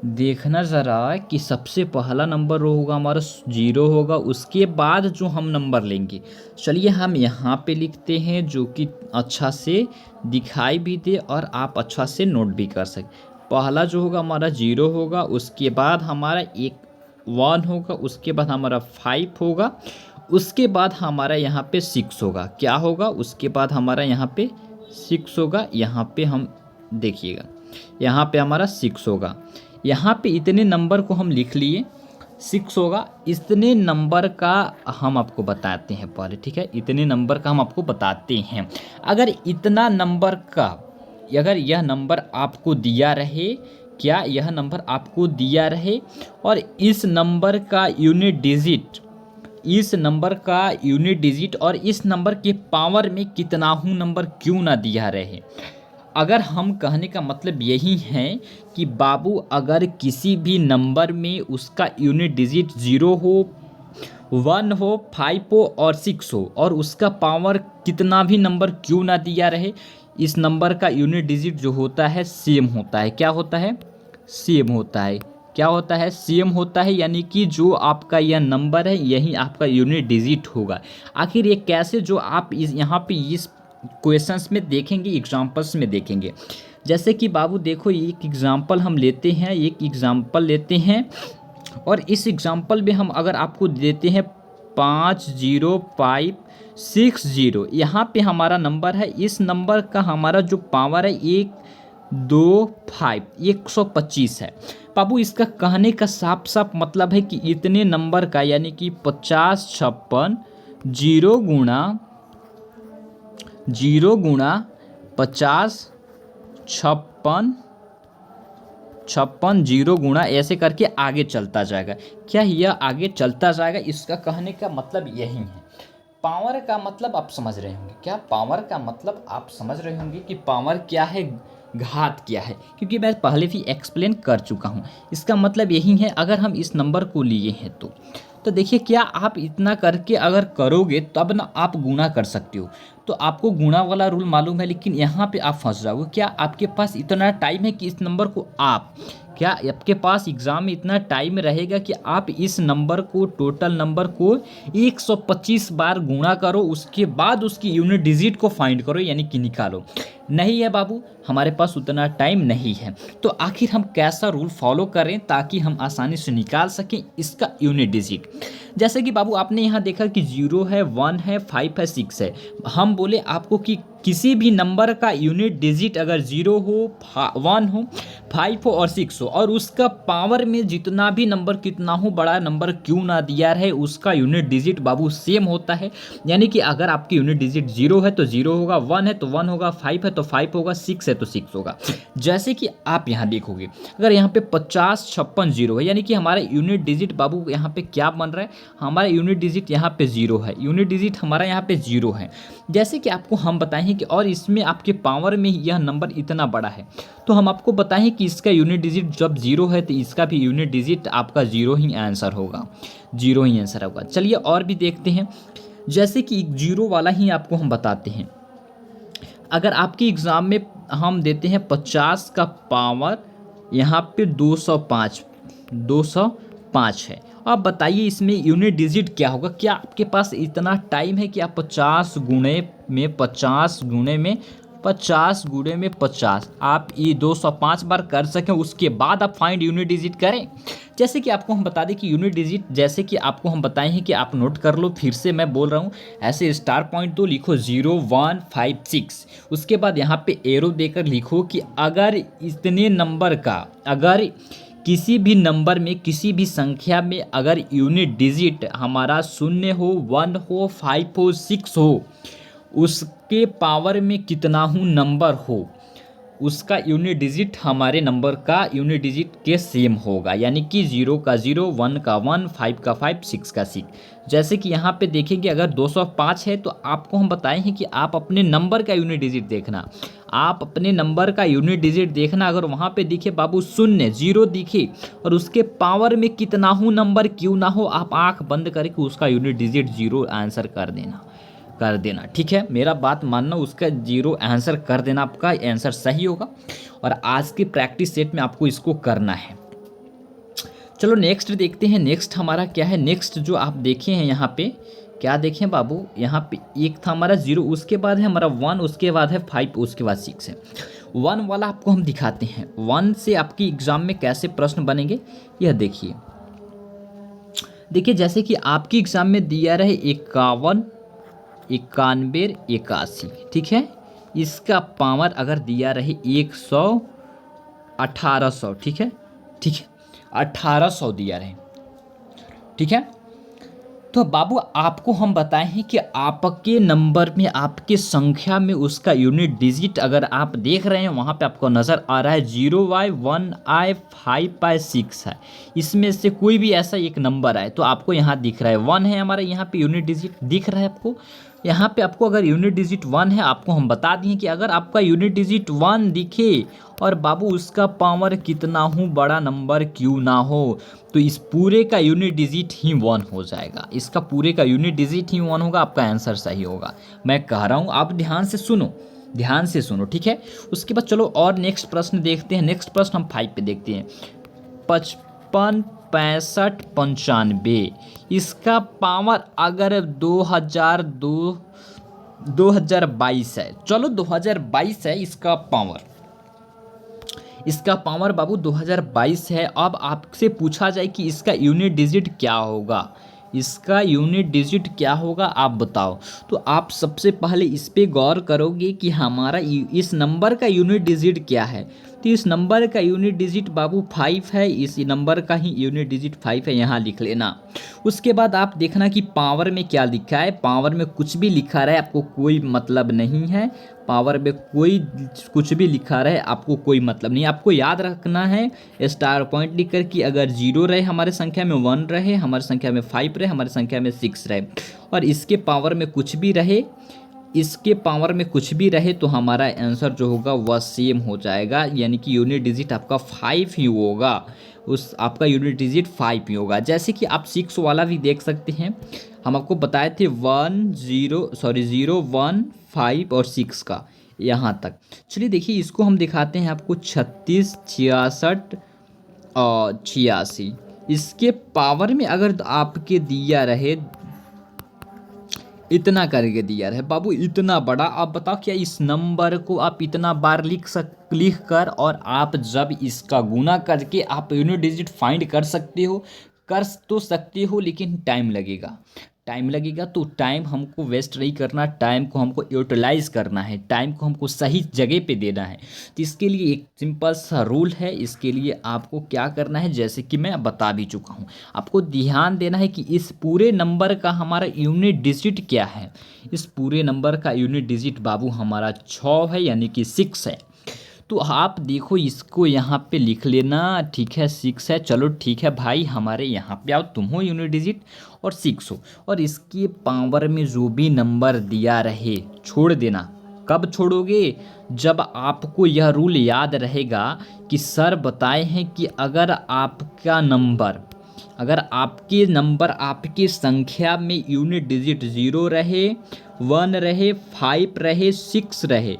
देखना ज़रा कि सबसे पहला नंबर होगा हमारा 0 होगा। उसके बाद जो हम नंबर लेंगे, चलिए हम यहाँ पे लिखते हैं, जो कि अच्छा से दिखाई भी दे और आप अच्छा से नोट भी कर सकें। पहला जो होगा हमारा 0 होगा, उसके बाद हमारा 1 होगा, उसके बाद हमारा 5 होगा, उसके बाद हमारा यहाँ पे 6 होगा। क्या होगा? उसके बाद हमारा यहाँ पे 6 होगा। यहाँ पे हम देखिएगा, यहाँ पे हमारा 6 होगा। यहाँ पे इतने नंबर को हम लिख लिए, 6 होगा। इतने नंबर का हम आपको बताते हैं पहले, ठीक है? इतने नंबर का हम आपको बताते हैं। अगर इतना नंबर का, अगर यह नंबर आपको दिया रहे, क्या यह नंबर आपको दिया रहे और इस नंबर का यूनिट डिजिट और इस नंबर के पावर में कितना हूँ नंबर क्यों ना दिया रहे। अगर हम कहने का मतलब यही है कि बाबू, अगर किसी भी नंबर में उसका यूनिट डिजिट 0 हो, 1 हो, 5 हो और 6 हो, और उसका पावर कितना भी नंबर क्यों ना दिया रहे, इस नंबर का यूनिट डिजिट जो होता है सेम होता है। क्या होता है? सेम होता है। क्या होता है? सेम होता है। यानी कि जो आपका यह नंबर है, यही आपका यूनिट डिजिट होगा। आखिर ये कैसे, जो आप यहाँ पे इस क्वेश्चंस में देखेंगे, एग्जाम्पल्स में देखेंगे। जैसे कि बाबू देखो, एक एग्जाम्पल लेते हैं और इस एग्जाम्पल में हम अगर आपको देते हैं 50560, यहाँ पे हमारा नंबर है। इस नंबर का हमारा जो पावर है 125 है। बाबू, इसका कहने का साफ साफ मतलब है कि इतने नंबर का, यानी कि 50 56 0 गुणा 50 56 0 गुणा, ऐसे करके आगे चलता जाएगा। क्या यह आगे चलता जाएगा? इसका कहने का मतलब यही है। पावर का मतलब आप समझ रहे होंगे। क्या पावर का मतलब आप समझ रहे होंगे कि पावर क्या है, घात क्या है, क्योंकि मैं पहले भी एक्सप्लेन कर चुका हूँ। इसका मतलब यही है, अगर हम इस नंबर को लिए हैं तो देखिए, क्या आप इतना करके अगर करोगे तब ना आप गुणा कर सकते हो। तो आपको गुणा वाला रूल मालूम है, लेकिन यहाँ पे आप फंस जाओगे। क्या आपके पास इतना टाइम है कि इस नंबर को क्या आपके पास एग्ज़ाम में इतना टाइम रहेगा कि आप इस नंबर को, टोटल नंबर को 125 बार गुणा करो, उसके बाद उसकी यूनिट डिजिट को फाइंड करो, यानी कि निकालो? नहीं है बाबू, हमारे पास उतना टाइम नहीं है। तो आखिर हम कैसा रूल फॉलो करें ताकि हम आसानी से निकाल सकें इसका यूनिट डिजिट? जैसे कि बाबू आपने यहाँ देखा कि 0 है, 1 है, 5 है, 6 है। हम बोले आपको कि किसी भी नंबर का यूनिट डिजिट अगर 0 हो, 1 हो, 5 हो और 6 हो, और उसका पावर में जितना भी नंबर, कितना हो बड़ा नंबर क्यों ना दिया रहे, उसका यूनिट डिजिट बाबू सेम होता है। यानी कि अगर आपकी यूनिट डिजिट 0 है तो 0 होगा, 1 है तो 1 होगा, 5 है तो 5 होगा, 6 है तो 6 होगा। जैसे कि आप यहाँ देखोगे, अगर यहाँ पे 50 56 0 है, यानी कि हमारा यूनिट डिजिट बाबू यहाँ पे क्या बन रहा है, हमारा यूनिट डिजिट यहाँ पे 0 है। यूनिट डिजिट हमारा यहाँ पे 0 है। जैसे कि आपको हम बताएं कि और इसमें आपके पावर में यह नंबर इतना बड़ा है, तो हम आपको बताएं कि इसका यूनिट डिजिट जब 0 है तो इसका भी यूनिट डिजिट आपका 0 ही आंसर होगा, 0 ही आंसर होगा। चलिए और भी देखते हैं। जैसे कि 0 वाला ही आपको हम बताते हैं। अगर आपके एग्ज़ाम में हम देते हैं 50 का पावर यहाँ पे 205 है। अब बताइए इसमें यूनिट डिजिट क्या होगा? क्या आपके पास इतना टाइम है कि आप 50 आप ये 205 बार कर सकें, उसके बाद आप फाइंड यूनिट डिजिट करें? जैसे कि आपको हम बता दें कि यूनिट डिजिट, जैसे कि आपको हम बताए हैं कि आप नोट कर लो, फिर से मैं बोल रहा हूँ, ऐसे स्टार पॉइंट दो, लिखो 0156, उसके बाद यहाँ पे एरो देकर लिखो कि अगर इतने नंबर का, अगर किसी भी नंबर में, किसी भी संख्या में अगर यूनिट डिजिट हमारा 0 हो, 1 हो, 5 हो, 6 हो, उसके पावर में कितना हूँ नंबर हो, उसका यूनिट डिजिट हमारे नंबर का यूनिट डिजिट के सेम होगा। यानी कि 0 का 0, 1 का 1, 5 का 5, 6 का 6। जैसे कि यहाँ पे देखेंगे अगर 205 है तो आपको हम बताए हैं कि आप अपने नंबर का यूनिट डिजिट देखना, आप अपने नंबर का यूनिट डिजिट देखना। अगर वहाँ पे दिखे बाबू 0, 0 दिखे और उसके पावर में कितना हूँ नंबर क्यों ना हो, आप आँख बंद करके उसका यूनिट डिजिट 0 आंसर कर देना। ठीक है, मेरा बात मानना, उसका 0 आंसर कर देना, आपका आंसर सही होगा। और आज के प्रैक्टिस सेट में आपको इसको करना है। चलो नेक्स्ट देखते हैं। नेक्स्ट हमारा क्या है? नेक्स्ट जो आप देखे हैं यहाँ पे, क्या देखें बाबू, यहाँ पे एक था हमारा 0, उसके बाद है हमारा 1, उसके बाद है 5, उसके बाद 6 है। 1 वाला आपको हम दिखाते हैं, 1 से आपकी एग्जाम में कैसे प्रश्न बनेंगे यह देखिए। देखिए जैसे कि आपकी एग्जाम में दिया रहे 51, 91, 81, ठीक है। इसका पावर अगर दिया रहे 100, 1800, ठीक है, 1800 दिया रहे, ठीक है। तो बाबू आपको हम बताए हैं कि आपके नंबर में, आपके संख्या में उसका यूनिट डिजिट अगर आप देख रहे हैं, वहाँ पे आपको नज़र आ रहा है 0y, 1i, 5i, 6 है। इसमें से कोई भी ऐसा एक नंबर आए तो आपको यहाँ दिख रहा है 1 है हमारा, यहाँ पे यूनिट डिजिट दिख रहा है आपको। यहाँ पे आपको अगर यूनिट डिजिट 1 है, आपको हम बता दिए कि अगर आपका यूनिट डिजिट 1 दिखे और बाबू उसका पावर कितना हूँ बड़ा नंबर क्यों ना हो, तो इस पूरे का यूनिट डिजिट ही 1 हो जाएगा। इसका पूरे का यूनिट डिजिट ही 1 होगा, आपका आंसर सही होगा। मैं कह रहा हूँ, आप ध्यान से सुनो, ठीक है। उसके बाद चलो और नेक्स्ट प्रश्न देखते हैं। नेक्स्ट प्रश्न हम 5 पे देखते हैं। 55, 65, 95, इसका पावर अगर 2022 है, चलो 2022 है इसका पावर बाबू 2022 है। अब आपसे पूछा जाए कि इसका यूनिट डिजिट क्या होगा, आप बताओ। तो आप सबसे पहले इस पे गौर करोगे कि हमारा इस नंबर का यूनिट डिजिट क्या है। तो इस नंबर का यूनिट डिजिट बाबू 5 है, इस नंबर का ही यूनिट डिजिट 5 है, यहाँ लिख लेना। उसके बाद आप देखना कि पावर में क्या लिखा है। पावर में कुछ भी लिखा रहे आपको कोई मतलब नहीं है, पावर में कोई कुछ भी लिखा रहे आपको कोई मतलब नहीं। आपको याद रखना है स्टार पॉइंट लिख कर कि अगर 0 रहे हमारे संख्या में, 1 रहे हमारी संख्या में, 5 रहे हमारी संख्या में, 6 रहे, और इसके पावर में कुछ भी रहे, तो हमारा आंसर जो होगा वह सेम हो जाएगा। यानी कि यूनिट डिजिट आपका 5 ही होगा, आपका यूनिट डिजिट 5 ही होगा। जैसे कि आप 6 वाला भी देख सकते हैं, हम आपको बताए थे 0, 1, 5 और 6 का यहाँ तक। चलिए देखिए इसको हम दिखाते हैं आपको 36, 66 और 86। इसके पावर में अगर आपके दिया रहे इतना करके दिया रहे बाबू, इतना बड़ा, आप बताओ क्या इस नंबर को आप इतना बार लिख कर और आप जब इसका गुना करके आप यूनिट डिजिट फाइंड कर तो सकते हो, लेकिन टाइम लगेगा। तो टाइम हमको वेस्ट नहीं करना, टाइम को हमको यूटिलाइज करना है, टाइम को हमको सही जगह पे देना है। तो इसके लिए एक सिंपल सा रूल है। इसके लिए आपको क्या करना है, जैसे कि मैं बता भी चुका हूँ, आपको ध्यान देना है कि इस पूरे नंबर का हमारा यूनिट डिजिट क्या है। इस पूरे नंबर का यूनिट डिजिट बाबू हमारा 6 है, यानी कि 6 है। तो आप देखो इसको यहाँ पे लिख लेना, ठीक है, 6 है। चलो ठीक है भाई, हमारे यहाँ पे आओ, तुम हो यूनिट डिजिट और 6 हो, और इसके पावर में जो भी नंबर दिया रहे छोड़ देना। कब छोड़ोगे? जब आपको यह रूल याद रहेगा कि सर बताए हैं कि अगर आपके नंबर आपकी संख्या में यूनिट डिजिट 0 रहे, 1 रहे, 5 रहे, 6 रहे,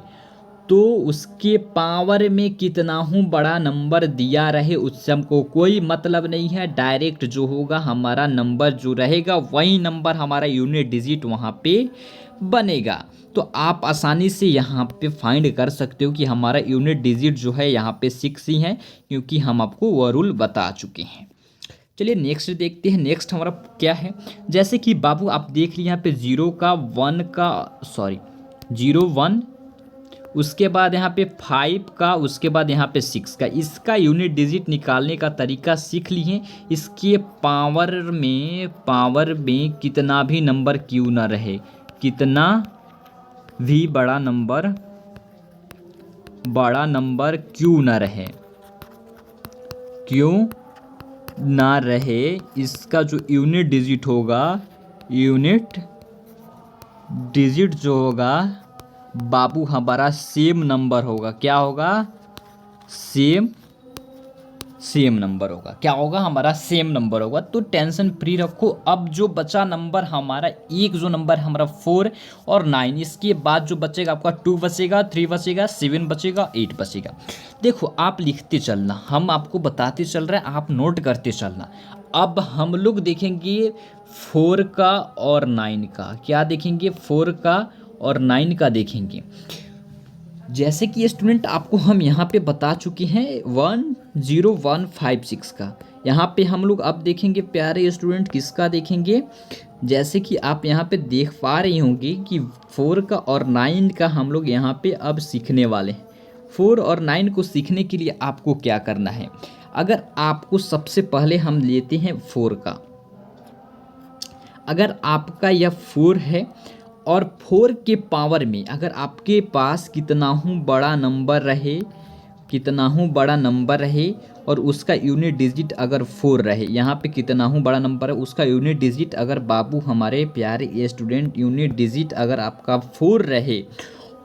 तो उसके पावर में कितना हूँ बड़ा नंबर दिया रहे उससे हमको कोई मतलब नहीं है। डायरेक्ट जो होगा हमारा नंबर जो रहेगा वही नंबर हमारा यूनिट डिजिट वहाँ पे बनेगा। तो आप आसानी से यहाँ पे फाइंड कर सकते हो कि हमारा यूनिट डिजिट जो है यहाँ पे 6 ही है, क्योंकि हम आपको वह रूल बता चुके हैं। चलिए नेक्स्ट देखते हैं। नेक्स्ट हमारा क्या है, जैसे कि बाबू आप देख लीजिए यहाँ पे 0 का 1 का 0 1, उसके बाद यहाँ पे 5 का, उसके बाद यहाँ पे 6 का। इसका यूनिट डिजिट निकालने का तरीका सीख लिए। इसके पावर में कितना भी नंबर क्यों ना रहे, कितना भी बड़ा नंबर क्यों ना रहे, क्यों ना रहे, इसका जो यूनिट डिजिट होगा, यूनिट डिजिट जो होगा बाबू हमारा सेम नंबर होगा। क्या होगा? सेम नंबर होगा। क्या होगा? हमारा सेम नंबर होगा। तो टेंशन फ्री रखो। अब जो बचा नंबर हमारा, एक जो नंबर हमारा 4 और 9, इसके बाद जो बचेगा आपका 2 बचेगा, 3 बचेगा, 7 बचेगा, 8 बचेगा। देखो आप लिखते चलना, हम आपको बताते चल रहे हैं, आप नोट करते चलना। अब हम लोग देखेंगे 4 का और 9 का। क्या देखेंगे? 4 का और 9 का देखेंगे। जैसे कि स्टूडेंट आपको हम यहाँ पे बता चुके हैं 10156 का। यहाँ पे हम लोग अब देखेंगे प्यारे स्टूडेंट, किसका देखेंगे? जैसे कि आप यहाँ पे देख पा रही होंगी कि 4 का और 9 का हम लोग यहाँ पे अब सीखने वाले हैं। 4 और 9 को सीखने के लिए आपको क्या करना है? अगर आपको सबसे पहले हम लेते हैं 4 का। अगर आपका यह 4 है और 4 के पावर में अगर आपके पास कितना हूँ बड़ा नंबर रहे और उसका यूनिट डिजिट अगर 4 रहे, यहाँ पे कितना हूँ बड़ा नंबर है, उसका यूनिट डिजिट अगर बाबू हमारे प्यारे स्टूडेंट यूनिट डिजिट अगर आपका 4 रहे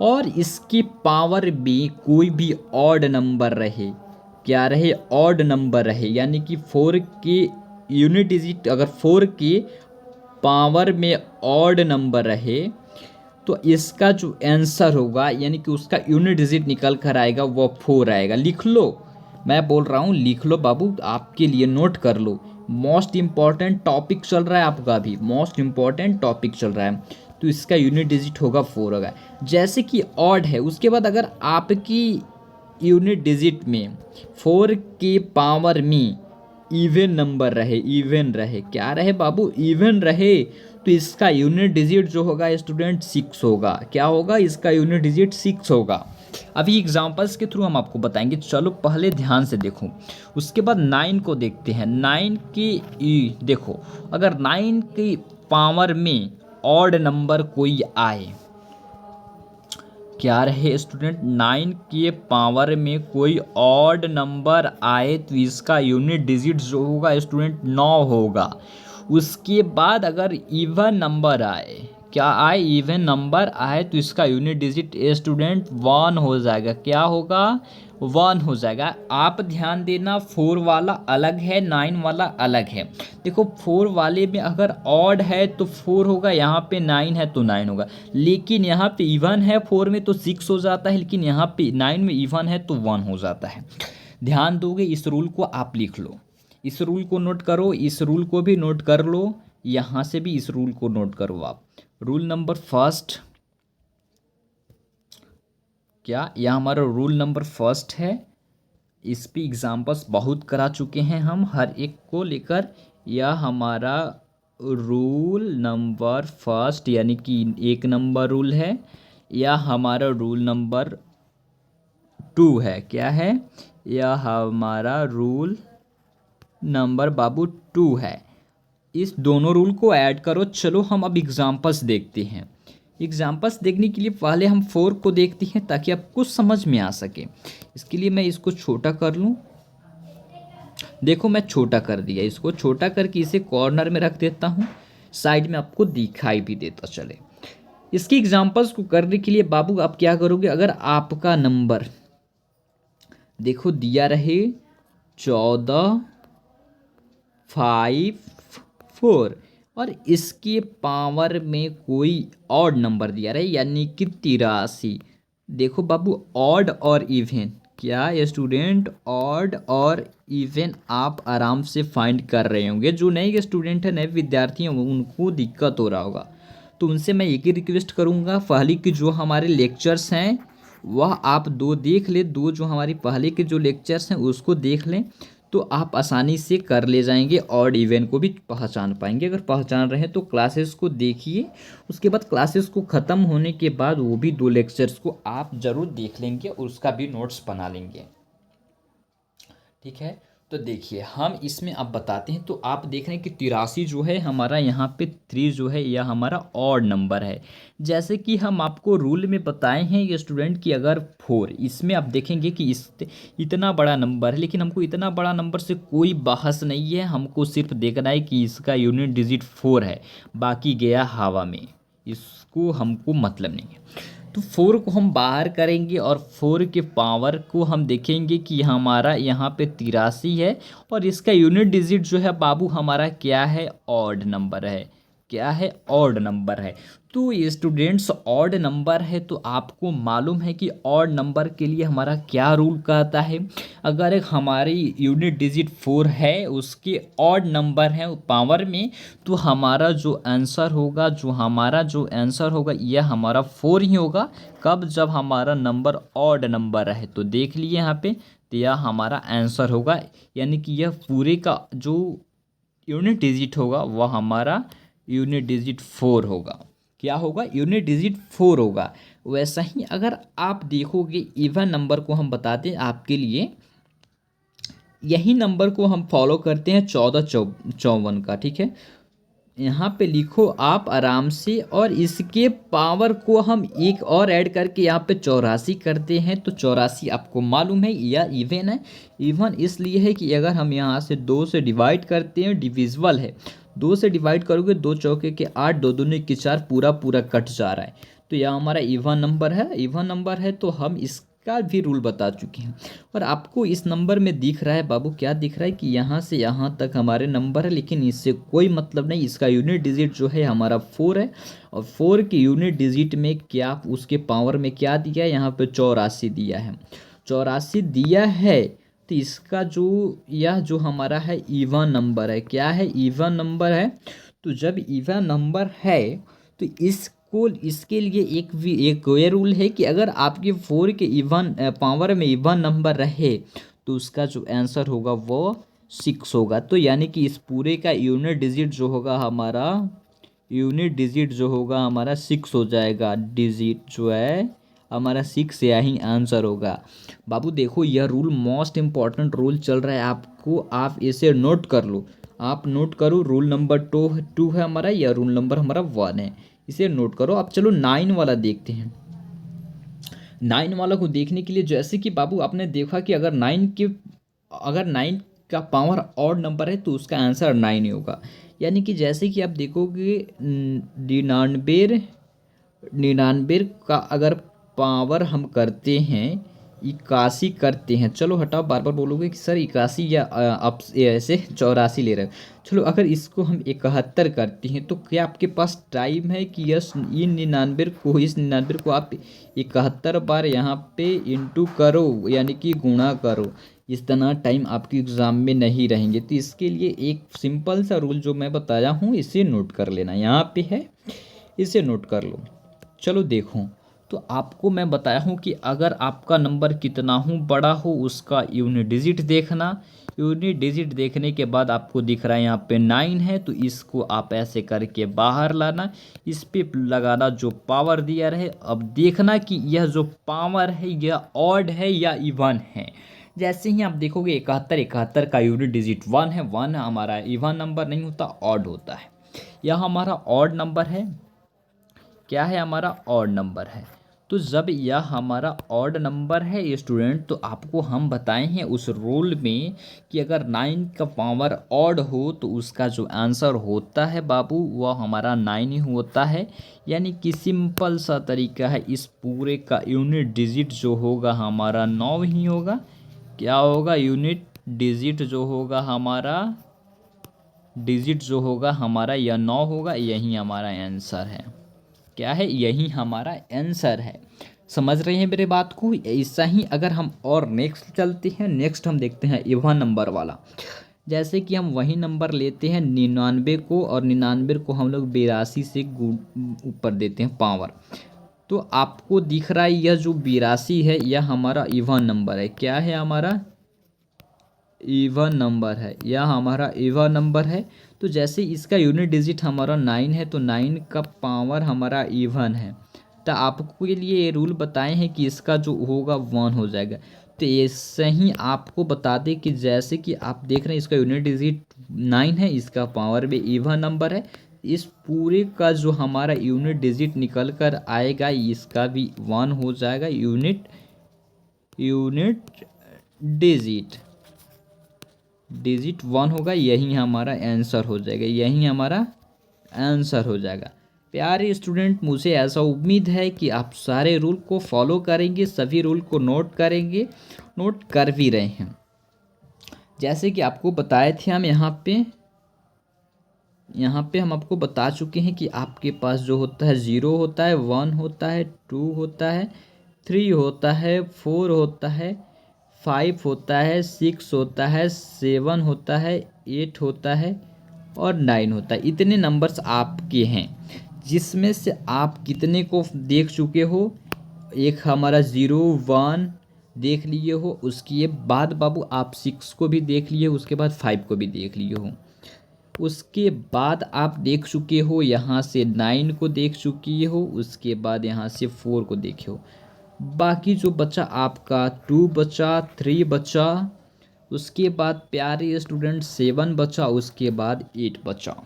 और इसकी पावर में कोई भी ऑड नंबर रहे, क्या रहे? ऑड नंबर रहे, यानी कि 4 के यूनिट डिजिट अगर 4 के पावर में ऑड नंबर रहे, तो इसका जो आंसर होगा यानी कि उसका यूनिट डिजिट निकल कर आएगा वो 4 आएगा। लिख लो, मैं बोल रहा हूँ लिख लो बाबू, आपके लिए नोट कर लो। मोस्ट इम्पॉर्टेंट टॉपिक चल रहा है आपका भी, मोस्ट इम्पॉर्टेंट टॉपिक चल रहा है। तो इसका यूनिट डिजिट होगा 4 होगा। जैसे कि ऑड है, उसके बाद अगर आपकी यूनिट डिजिट में 4 के पावर में इवन नंबर रहे, इवन रहे, क्या रहे बाबू? इवन रहे, तो इसका यूनिट डिजिट जो होगा स्टूडेंट 6 होगा। क्या होगा? इसका यूनिट डिजिट 6 होगा। अभी एग्जांपल्स के थ्रू हम आपको बताएंगे। चलो पहले ध्यान से देखो, उसके बाद 9 को देखते हैं। 9 की देखो, अगर 9 की पावर में ऑड नंबर कोई आए, क्या रहे स्टूडेंट? 9 के पावर में कोई ऑड नंबर आए तो इसका यूनिट डिजिट जो होगा स्टूडेंट 9 होगा। उसके बाद अगर इवन नंबर आए, क्या आए? इवन नंबर आए तो इसका यूनिट डिजिट स्टूडेंट 1 हो जाएगा। क्या होगा? 1 हो जाएगा। आप ध्यान देना, 4 वाला अलग है, 9 वाला अलग है। देखो 4 वाले में अगर ऑड है तो 4 होगा, यहाँ पे 9 है तो 9 होगा, लेकिन यहाँ पे इवन है 4 में तो 6 हो जाता है, लेकिन यहाँ पे 9 में इवन है तो 1 हो जाता है। ध्यान दोगे? इस रूल को आप लिख लो, इस रूल को नोट करो, इस रूल को भी नोट कर लो, यहाँ से भी इस रूल को नोट करो आप। रूल नंबर फर्स्ट, क्या यह हमारा रूल नंबर फर्स्ट है। इस पे एग्जाम्पल्स बहुत करा चुके हैं हम हर एक को लेकर। यह हमारा रूल नंबर फर्स्ट यानी कि 1 नंबर रूल है। यह हमारा रूल नंबर 2 है। क्या है? यह हमारा रूल नंबर बाबू 2 है। इस दोनों रूल को ऐड करो। चलो हम अब एग्जाम्पल्स देखते हैं। एग्जाम्पल्स देखने के लिए पहले हम 4 को देखते हैं ताकि आपको समझ में आ सके। इसके लिए मैं इसको छोटा कर लूँ। देखो मैं छोटा कर दिया, इसको छोटा करके इसे कॉर्नर में रख देता हूँ, साइड में आपको दिखाई भी देता चले। इसकी एग्जाम्पल्स को करने के लिए बाबू आप क्या करोगे? अगर आपका नंबर देखो दिया रहे 14 5 4 और इसके पावर में कोई ऑड नंबर दिया रहे यानी कि 83, देखो बाबू, ऑड और इवन, क्या ये स्टूडेंट ऑड और इवन आप आराम से फाइंड कर रहे होंगे। जो नए स्टूडेंट हैं, नए विद्यार्थी हैं, उनको दिक्कत हो रहा होगा, तो उनसे मैं एक ही रिक्वेस्ट करूँगा, पहले के जो हमारे लेक्चर्स हैं वह आप दो देख लें, दो जो हमारी पहले के जो लेक्चर्स हैं उसको देख लें, तो आप आसानी से कर ले जाएंगे, ऑड इवन को भी पहचान पाएंगे। अगर पहचान रहे हैं तो क्लासेस को देखिए, उसके बाद क्लासेस को ख़त्म होने के बाद वो भी दो लेक्चर्स को आप ज़रूर देख लेंगे और उसका भी नोट्स बना लेंगे। ठीक है, तो देखिए हम इसमें अब बताते हैं। तो आप देख रहे हैं कि 83 जो है हमारा यहाँ पे 3 जो है यह हमारा ऑड नंबर है। जैसे कि हम आपको रूल में बताए हैं ये स्टूडेंट कि अगर 4, इसमें आप देखेंगे कि इतना बड़ा नंबर है, लेकिन हमको इतना बड़ा नंबर से कोई बहस नहीं है, हमको सिर्फ देखना है कि इसका यूनिट डिजिट 4 है, बाकी गया हवा में, इसको हमको मतलब नहीं है। तो 4 को हम बाहर करेंगे और 4 के पावर को हम देखेंगे कि हमारा यहाँ पे 83 है, और इसका यूनिट डिजिट जो है बाबू हमारा क्या है, ऑड नंबर है। क्या है, ऑड नंबर है। तो ये स्टूडेंट्स ऑड नंबर है, तो आपको मालूम है कि ऑड नंबर के लिए हमारा क्या रूल कहता है। अगर एक हमारी यूनिट डिजिट 4 है, उसके ऑड नंबर है पावर में, तो हमारा जो आंसर होगा, यह हमारा 4 ही होगा। कब, जब हमारा नंबर ऑड नंबर है। तो देख लिए यहाँ पे, तो यह हमारा आंसर होगा, यानी कि यह पूरे का जो यूनिट डिजिट होगा वह हमारा यूनिट डिजिट 4 होगा। क्या होगा, यूनिट डिजिट 4 होगा। वैसा ही अगर आप देखोगे इवन नंबर को हम बताते हैं आपके लिए, यही नंबर को हम फॉलो करते हैं 1454 का। ठीक है, यहाँ पे लिखो आप आराम से, और इसके पावर को हम एक और ऐड करके यहाँ पे 84 करते हैं। तो 84 आपको मालूम है यह इवन है। इवन इसलिए है कि अगर हम यहाँ से 2 से डिवाइड करते हैं, डिविजिबल है, 2 से डिवाइड करोगे, 2 चौके के 8, 2 दूनी के 4, पूरा पूरा कट जा रहा है, तो यह हमारा इवन नंबर है। इवन नंबर है तो हम इसका भी रूल बता चुके हैं। और आपको इस नंबर में दिख रहा है बाबू, क्या दिख रहा है कि यहाँ से यहाँ तक हमारे नंबर है, लेकिन इससे कोई मतलब नहीं। इसका यूनिट डिजिट जो है हमारा 4 है, और 4 के यूनिट डिजिट में क्या, उसके पावर में क्या दिया है, यहाँ पे 84 दिया है। 84 दिया है, तो इसका जो, यह जो हमारा है इवन नंबर है। क्या है, इवन नंबर है। तो जब इवन नंबर है तो इसके लिए एक ये रूल है कि अगर आपके 4 के इवन पावर में इवन नंबर रहे, तो उसका जो आंसर होगा वो 6 होगा। तो यानी कि इस पूरे का यूनिट डिजिट जो होगा हमारा, यूनिट डिजिट जो होगा हमारा 6 हो जाएगा। डिजिट जो है हमारा 6 या ही आंसर होगा। बाबू देखो, यह रूल मोस्ट इम्पॉर्टेंट रूल चल रहा है, आपको, आप इसे नोट कर लो। आप नोट करो, रूल नंबर 2 है हमारा, या रूल नंबर हमारा 1 है, इसे नोट करो। अब चलो 9 वाला देखते हैं। 9 वाला को देखने के लिए, जैसे कि बाबू आपने देखा कि अगर 9 का पावर ऑड नंबर है तो उसका आंसर 9 ही होगा। यानी कि जैसे कि आप देखोगे 99 99 का अगर पावर हम करते हैं, 81 करते हैं, चलो हटाओ, बार बार बोलोगे कि सर 81 या आप ऐसे 84 ले रहे हो। चलो अगर इसको हम 71 करते हैं, तो क्या आपके पास टाइम है कि यस, इस 99 को आप 71 बार यहाँ पे इंटू करो, यानी कि गुणा करो। इस तरह टाइम आपके एग्ज़ाम में नहीं रहेंगे। तो इसके लिए एक सिंपल सा रूल जो मैं बताया हूँ, इसे नोट कर लेना, यहाँ पे है, इसे नोट कर लो। चलो देखो, तो आपको मैं बताया हूँ कि अगर आपका नंबर कितना हो बड़ा हो, उसका यूनिट डिजिट देखना। यूनिट डिजिट देखने के बाद आपको दिख रहा है यहाँ पे 9 है, तो इसको आप ऐसे करके बाहर लाना, इस पे लगाना जो पावर दिया रहे। अब देखना कि यह जो पावर है यह ऑड है या इवन है। जैसे ही आप देखोगे 71 का यूनिट डिजिट 1 है। 1 हमारा इवन नंबर नहीं होता, ऑड होता है। यह हमारा ऑड नंबर है। क्या है, हमारा ऑड नंबर है। तो जब यह हमारा ऑड नंबर है स्टूडेंट, तो आपको हम बताए हैं उस रूल में कि अगर 9 का पावर ऑड हो तो उसका जो आंसर होता है बाबू वह हमारा 9 ही होता है। यानी कि सिंपल सा तरीका है, इस पूरे का यूनिट डिजिट जो होगा हमारा 9 ही होगा। क्या होगा, यूनिट डिजिट जो होगा हमारा यह 9 होगा। यही हमारा आंसर है। क्या है, यही हमारा आंसर है। समझ रहे हैं मेरे बात को? ऐसा ही अगर हम और नेक्स्ट चलते हैं, नेक्स्ट हम देखते हैं इवन नंबर वाला। जैसे कि हम वही नंबर लेते हैं 99 को, और 99 को हम लोग 82 से ऊपर देते हैं पावर। तो आपको दिख रहा है यह जो 82 है यह हमारा इवन नंबर है। क्या है? हमारा इवन नंबर है, यह हमारा इवन नंबर है। तो जैसे इसका यूनिट डिजिट हमारा 9 है, तो 9 का पावर हमारा इवन है। तो आपको के लिए ये रूल बताए हैं कि इसका जो होगा 1 हो जाएगा। तो ऐसे ही आपको बता दें कि जैसे कि आप देख रहे हैं इसका यूनिट डिजिट 9 है, इसका पावर भी इवन नंबर है। इस पूरे का जो हमारा यूनिट डिजिट निकल कर आएगा इसका भी 1 हो जाएगा। यूनिट डिजिट 1 होगा, यही हमारा आंसर हो जाएगा, यही हमारा आंसर हो जाएगा। प्यारे स्टूडेंट, मुझे ऐसा उम्मीद है कि आप सारे रूल को फॉलो करेंगे, सभी रूल को नोट करेंगे, नोट कर भी रहे हैं। जैसे कि आपको बताए थे हम यहाँ पे हम आपको बता चुके हैं कि आपके पास जो होता है 0 होता है, 1 होता है, 2 होता है, 3 होता है, 4 होता है, 5 होता है, 6 होता है, 7 होता है, 8 होता है और 9 होता है। इतने नंबर्स आपके हैं, जिसमें से आप कितने को देख चुके हो? एक हमारा 0 1 देख लिए हो, उसके बाद बाबू आप 6 को भी देख लिए हो, उसके बाद 5 को भी देख लिए हो, उसके बाद आप देख चुके हो यहाँ से 9 को देख चुकी हो, उसके बाद यहाँ से 4 को देखे हो। बाकी जो बचा आपका 2 बचा, 3 बचा, उसके बाद प्यारे स्टूडेंट 7 बचा, उसके बाद 8 बचा।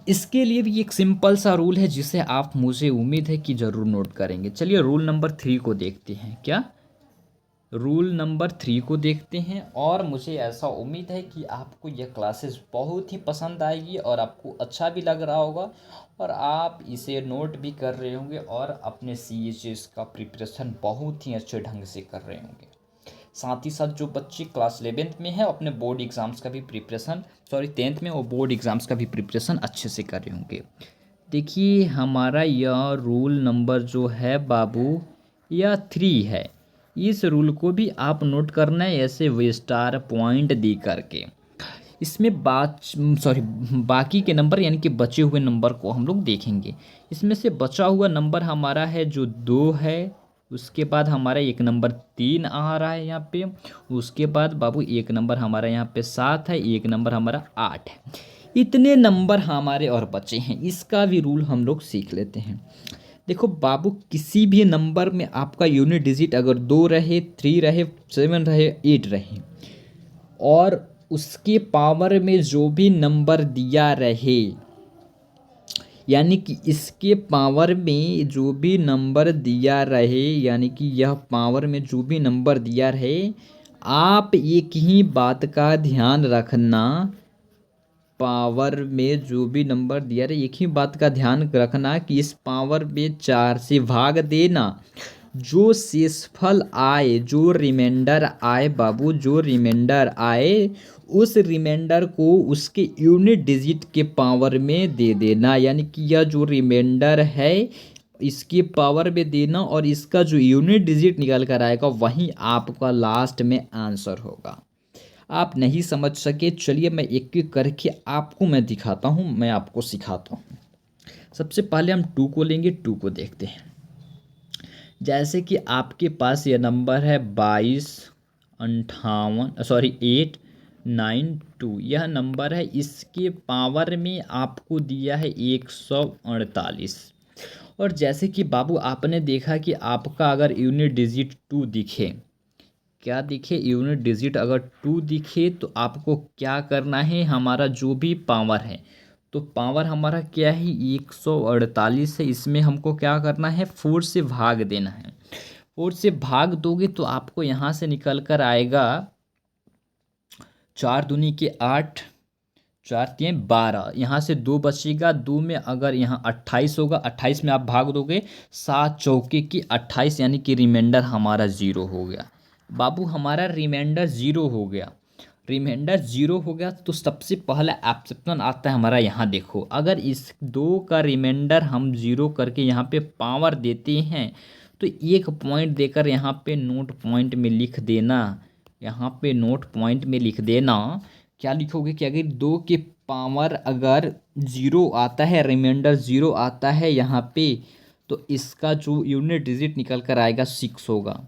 इसके लिए भी एक सिंपल सा रूल है जिसे आप, मुझे उम्मीद है कि ज़रूर नोट करेंगे। चलिए रूल नंबर 3 को देखते हैं। क्या? रूल नंबर 3 को देखते हैं। और मुझे ऐसा उम्मीद है कि आपको यह क्लासेस बहुत ही पसंद आएगी और आपको अच्छा भी लग रहा होगा और आप इसे नोट भी कर रहे होंगे और अपने CHS का प्रिपरेशन बहुत ही अच्छे ढंग से कर रहे होंगे। साथ ही साथ जो बच्चे क्लास 11th में है अपने बोर्ड एग्ज़ाम्स का भी प्रिपरेशन, 10th में वो बोर्ड एग्ज़ाम्स का भी प्रिपरेशन अच्छे से कर रहे होंगे। देखिए हमारा यह रूल नंबर जो है बाबू, यह 3 है। इस रूल को भी आप नोट करना है ऐसे स्टार पॉइंट दे करके। इसमें बाकी के नंबर यानी कि बचे हुए नंबर को हम लोग देखेंगे। इसमें से बचा हुआ नंबर हमारा है जो 2 है, उसके बाद हमारा एक नंबर 3 आ रहा है यहाँ पे, उसके बाद बाबू एक नंबर हमारा यहाँ पे 7 है, एक नंबर हमारा 8 है। इतने नंबर हमारे और बचे हैं। इसका भी रूल हम लोग सीख लेते हैं। देखो बाबू, किसी भी नंबर में आपका यूनिट डिजिट अगर 2 रहे, 3 रहे, 7 रहे, 8 रहे और उसके पावर में जो भी नंबर दिया रहे, यानी कि इसके पावर में जो भी नंबर दिया रहे, यानी कि यह पावर में जो भी नंबर दिया रहे, आप एक ही बात का ध्यान रखना, पावर में जो भी नंबर दिया रहे एक ही बात का ध्यान रखना कि इस पावर में 4 से भाग देना। जो शेषफल आए, जो रिमाइंडर आए बाबू, जो रिमाइंडर आए उस रिमाइंडर को उसके यूनिट डिजिट के पावर में दे देना। यानी कि यह जो रिमाइंडर है इसके पावर में देना और इसका जो यूनिट डिजिट निकल कर आएगा वही आपका लास्ट में आंसर होगा। आप नहीं समझ सके, चलिए मैं एक एक करके आपको मैं दिखाता हूँ, मैं आपको सिखाता हूँ। सबसे पहले हम 2 को लेंगे, 2 को देखते हैं। जैसे कि आपके पास ये नंबर है 892, यह नंबर है, इसके पावर में आपको दिया है 148। और जैसे कि बाबू आपने देखा कि आपका अगर यूनिट डिजिट 2 दिखे, क्या दिखे? यूनिट डिजिट अगर 2 दिखे तो आपको क्या करना है, हमारा जो भी पावर है, तो पावर हमारा क्या है 148 है, इसमें हमको क्या करना है 4 से भाग देना है। 4 से भाग दोगे तो आपको यहाँ से निकल कर आएगा 4 दूनी के 8, 4 तियां 12, यहाँ से 2 बचेगा, 2 में अगर यहाँ 28 होगा, 28 में आप भाग दोगे 7 चौके की 28, यानी कि रिमाइंडर हमारा 0 हो गया। बाबू हमारा रिमाइंडर 0 हो गया। रिमाइंडर जीरो हो गया तो सबसे पहला ऑप्शन आता है हमारा, यहाँ देखो, अगर इस 2 का रिमाइंडर हम जीरो करके यहाँ पे पावर देते हैं तो एक पॉइंट देकर यहाँ पे नोट पॉइंट में लिख देना, यहाँ पे नोट पॉइंट में लिख देना। क्या लिखोगे कि अगर 2 के पावर अगर जीरो आता है, रिमाइंडर जीरो आता है यहाँ पे, तो इसका जो यूनिट डिजिट निकल कर आएगा 6 होगा।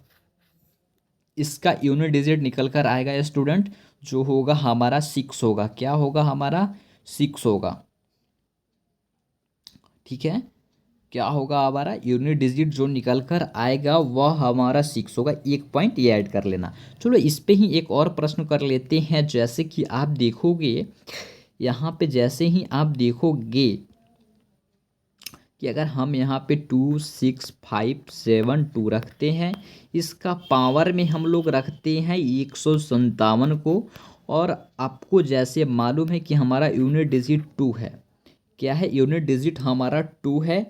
इसका यूनिट डिजिट निकल कर आएगा स्टूडेंट, जो होगा हमारा 6 होगा। क्या होगा हमारा? 6 होगा। ठीक है, क्या होगा हमारा? यूनिट डिजिट जो निकल कर आएगा वह हमारा 6 होगा। एक पॉइंट ये ऐड कर लेना। चलो इस पे ही एक और प्रश्न कर लेते हैं। जैसे कि आप देखोगे यहाँ पे, जैसे ही आप देखोगे कि अगर हम यहाँ पे 2 6 5 7 2 रखते हैं, इसका पावर में हम लोग रखते हैं 157 को, और आपको जैसे मालूम है कि हमारा यूनिट डिजिट 2 है। क्या है? यूनिट डिजिट हमारा 2 है।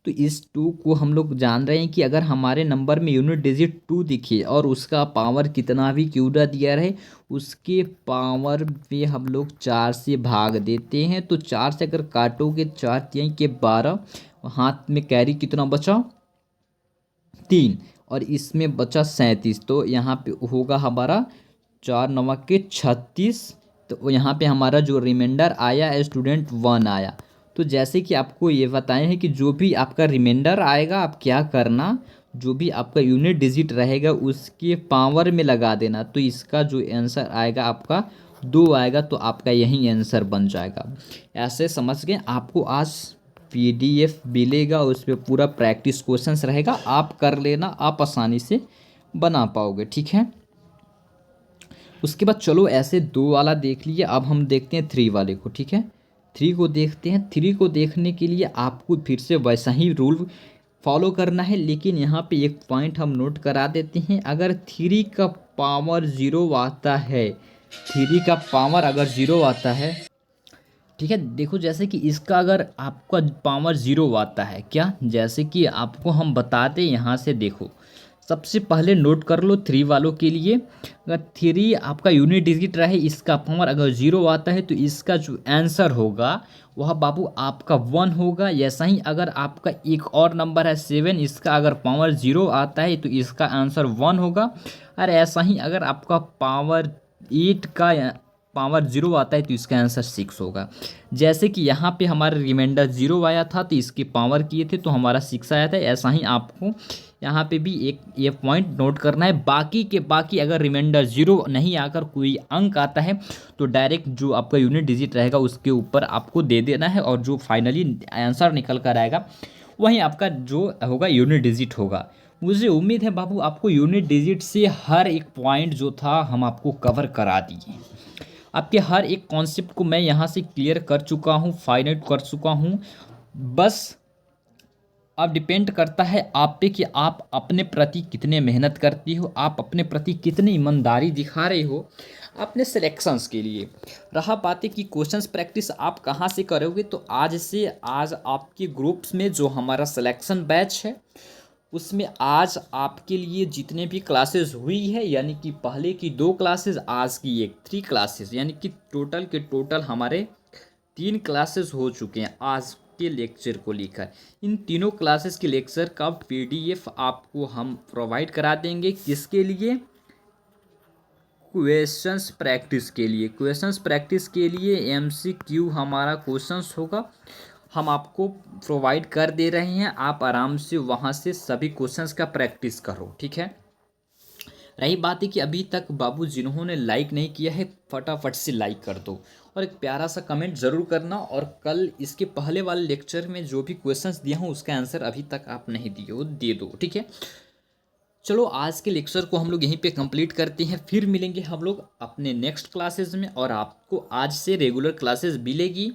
तो इस 2 को हम लोग जान रहे हैं कि अगर हमारे नंबर में यूनिट डिजिट 2 दिखे और उसका पावर कितना भी क्यों ना दिया रहे, उसके पावर पे हम लोग 4 से भाग देते हैं। तो 4 से अगर काटोगे, 4 3 के 12, हाथ में कैरी कितना बचा? 3, और इसमें बचा 37। तो यहाँ पे होगा हमारा 4 9 के 36। तो यहाँ पे हमारा जो रिमाइंडर आया स्टूडेंट 1 आया। तो जैसे कि आपको ये बताए हैं कि जो भी आपका रिमाइंडर आएगा, आप क्या करना, जो भी आपका यूनिट डिजिट रहेगा उसके पावर में लगा देना। तो इसका जो आंसर आएगा आपका 2 आएगा। तो आपका यही आंसर बन जाएगा। ऐसे समझ गए? आपको आज PDF मिलेगा, उस पर पूरा प्रैक्टिस क्वेश्चंस रहेगा, आप कर लेना, आप आसानी से बना पाओगे। ठीक है, उसके बाद चलो ऐसे 2 वाला देख लिए। अब हम देखते हैं 3 वाले को। ठीक है, 3 को देखते हैं। 3 को देखने के लिए आपको फिर से वैसा ही रूल फॉलो करना है, लेकिन यहाँ पे एक पॉइंट हम नोट करा देते हैं। अगर 3 का पावर 0 आता है, 3 का पावर अगर 0 आता है, ठीक है, देखो जैसे कि इसका अगर आपका पावर 0 आता है, क्या, जैसे कि आपको हम बताते यहाँ से देखो, सबसे पहले नोट कर लो 3 वालों के लिए। अगर 3 आपका यूनिट डिजिट रहे, इसका पावर अगर 0 आता है, तो इसका जो आंसर होगा वह बाबू आपका 1 होगा। ऐसा ही अगर आपका एक और नंबर है 7, इसका अगर पावर 0 आता है तो इसका आंसर 1 होगा। और ऐसा ही अगर आपका पावर 8 का पावर 0 आता है तो इसका आंसर 6 होगा। जैसे कि यहाँ पे हमारा रिमाइंडर 0 आया था तो इसके पावर किए थे तो हमारा 6 आया था। ऐसा ही आपको यहाँ पे भी एक ये पॉइंट नोट करना है। बाकी के बाकी अगर रिमाइंडर 0 नहीं आकर कोई अंक आता है तो डायरेक्ट जो आपका यूनिट डिजिट रहेगा उसके ऊपर आपको दे देना है, और जो फाइनली आंसर निकल कर आएगा वहीं आपका जो होगा यूनिट डिजिट होगा। मुझे उम्मीद है बाबू आपको यूनिट डिजिट से हर एक पॉइंट जो था हम आपको कवर करा दिए। आपके हर एक कॉन्सेप्ट को मैं यहाँ से क्लियर कर चुका हूँ, फाइनल कर चुका हूँ। बस अब डिपेंड करता है आप पे कि आप अपने प्रति कितने मेहनत करती हो, आप अपने प्रति कितनी ईमानदारी दिखा रहे हो अपने सिलेक्शंस के लिए। रहा बात है कि क्वेश्चंस प्रैक्टिस आप कहाँ से करोगे, तो आज आपके ग्रुप्स में जो हमारा सिलेक्शन बैच है उसमें आज आपके लिए जितने भी क्लासेस हुई है, यानी कि पहले की 2 क्लासेस, आज की एक 3 क्लासेस, यानी कि टोटल के टोटल हमारे 3 क्लासेस हो चुके हैं आज के लेक्चर को लेकर। इन तीनों क्लासेस के लेक्चर का PDF आपको हम प्रोवाइड करा देंगे। किसके लिए? क्वेश्चंस प्रैक्टिस के लिए। क्वेश्चंस प्रैक्टिस के लिए MCQ हमारा क्वेश्चंस होगा, हम आपको प्रोवाइड कर दे रहे हैं। आप आराम से वहाँ से सभी क्वेश्चंस का प्रैक्टिस करो। ठीक है, रही बात है कि अभी तक बाबू जिन्होंने लाइक नहीं किया है फटाफट से लाइक कर दो, और एक प्यारा सा कमेंट ज़रूर करना। और कल इसके पहले वाले लेक्चर में जो भी क्वेश्चंस दिया हूँ उसका आंसर अभी तक आप नहीं दिए हो, दे दो। ठीक है, चलो आज के लेक्चर को हम लोग यहीं पे कंप्लीट करते हैं। फिर मिलेंगे हम लोग अपने नेक्स्ट क्लासेस में, और आपको आज से रेगुलर क्लासेस मिलेगी,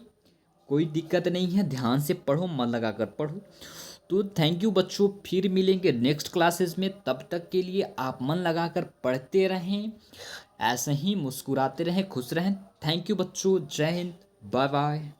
कोई दिक्कत नहीं है। ध्यान से पढ़ो, मन लगा कर पढ़ो। तो थैंक यू बच्चों, फिर मिलेंगे नेक्स्ट क्लासेस में। तब तक के लिए आप मन लगा कर पढ़ते रहें, ऐसे ही मुस्कुराते रहें, खुश रहें। थैंक यू बच्चों, जय हिंद, बाय बाय।